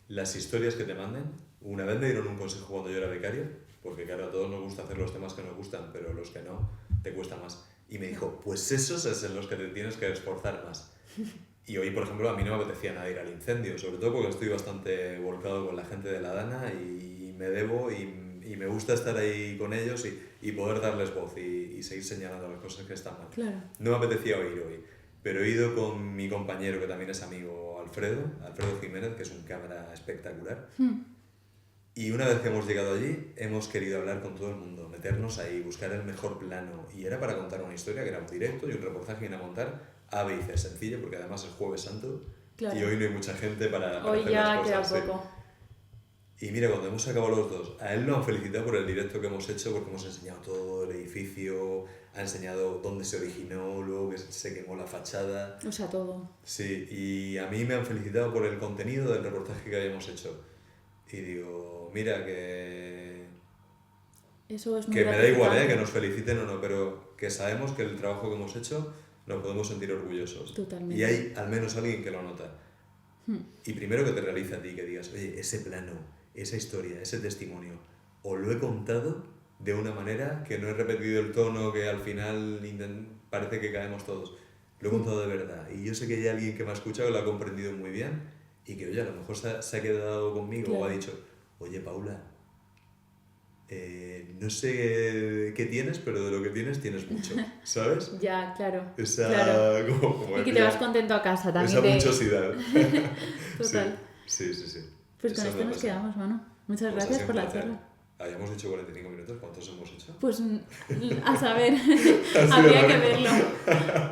las historias que te manden. Una vez me dieron un consejo cuando yo era becario, porque claro, a todos nos gusta hacer los temas que nos gustan, pero los que no, te cuesta más. Y me dijo, pues esos es en los que te tienes que esforzar más. Y hoy, por ejemplo, a mí no me apetecía nada ir al incendio, sobre todo porque estoy bastante volcado con la gente de la Dana y me debo y me gusta estar ahí con ellos y poder darles voz y seguir señalando las cosas que están mal. Claro. No me apetecía oír hoy, pero he ido con mi compañero, que también es amigo, Alfredo Jiménez, que es un cámara espectacular. Y una vez que hemos llegado allí, hemos querido hablar con todo el mundo, meternos ahí, buscar el mejor plano. Y era para contar una historia, que era un directo y un reportaje que iba a contar A, B y C, sencillo, porque además es Jueves Santo. Claro. Y hoy no hay mucha gente para hoy hacer ya las cosas. queda poco. Y mira, cuando hemos acabado los dos, a él lo han felicitado por el directo que hemos hecho, porque hemos enseñado todo el edificio, ha enseñado dónde se originó, luego que se quemó la fachada. O sea, todo. Sí, y a mí me han felicitado por el contenido del reportaje que habíamos hecho. Y digo, mira, que eso es muy me da igual, gratificante. que nos feliciten o no, pero que sabemos que el trabajo que hemos hecho nos podemos sentir orgullosos. Totalmente. Y hay al menos alguien que lo nota. Y primero que te realice a ti, que digas, oye, ese plano, esa historia, ese testimonio, o lo he contado de una manera que no he repetido el tono que al final parece que caemos todos. Lo he contado de verdad. Y yo sé que hay alguien que me ha escuchado, que lo ha comprendido muy bien y que, oye, a lo mejor se ha quedado conmigo, claro, o ha dicho, oye, Paula, no sé qué tienes, pero de lo que tienes mucho, ¿sabes? Ya, claro. Esa, claro. como y que te vas contento a casa también. Esa muchosidad. Total. Sí. Pues eso con esto nos quedamos, Manu. Muchas gracias por la charla. Habíamos dicho 45 minutos, ¿cuántos hemos hecho? Pues a saber, habría que verlo.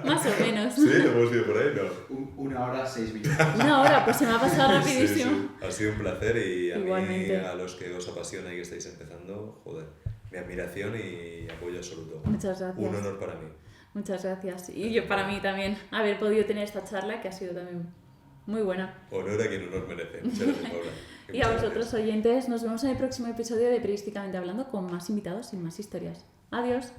Más o menos. Sí, hemos ido por ahí, ¿no? 1 hora 6 minutos. 1 hora, pues se me ha pasado rapidísimo. Sí. Ha sido un placer y a Igualmente. mí, a los que os apasiona y que estáis empezando, joder, mi admiración y apoyo absoluto. Muchas gracias. Un honor para mí. Muchas gracias. Y yo para mí también, haber podido tener esta charla que ha sido también muy buena. Honor a quien honor merece. Muchas gracias, Paula. Y a vosotros, oyentes, nos vemos en el próximo episodio de Periodísticamente Hablando con más invitados y más historias. Adiós.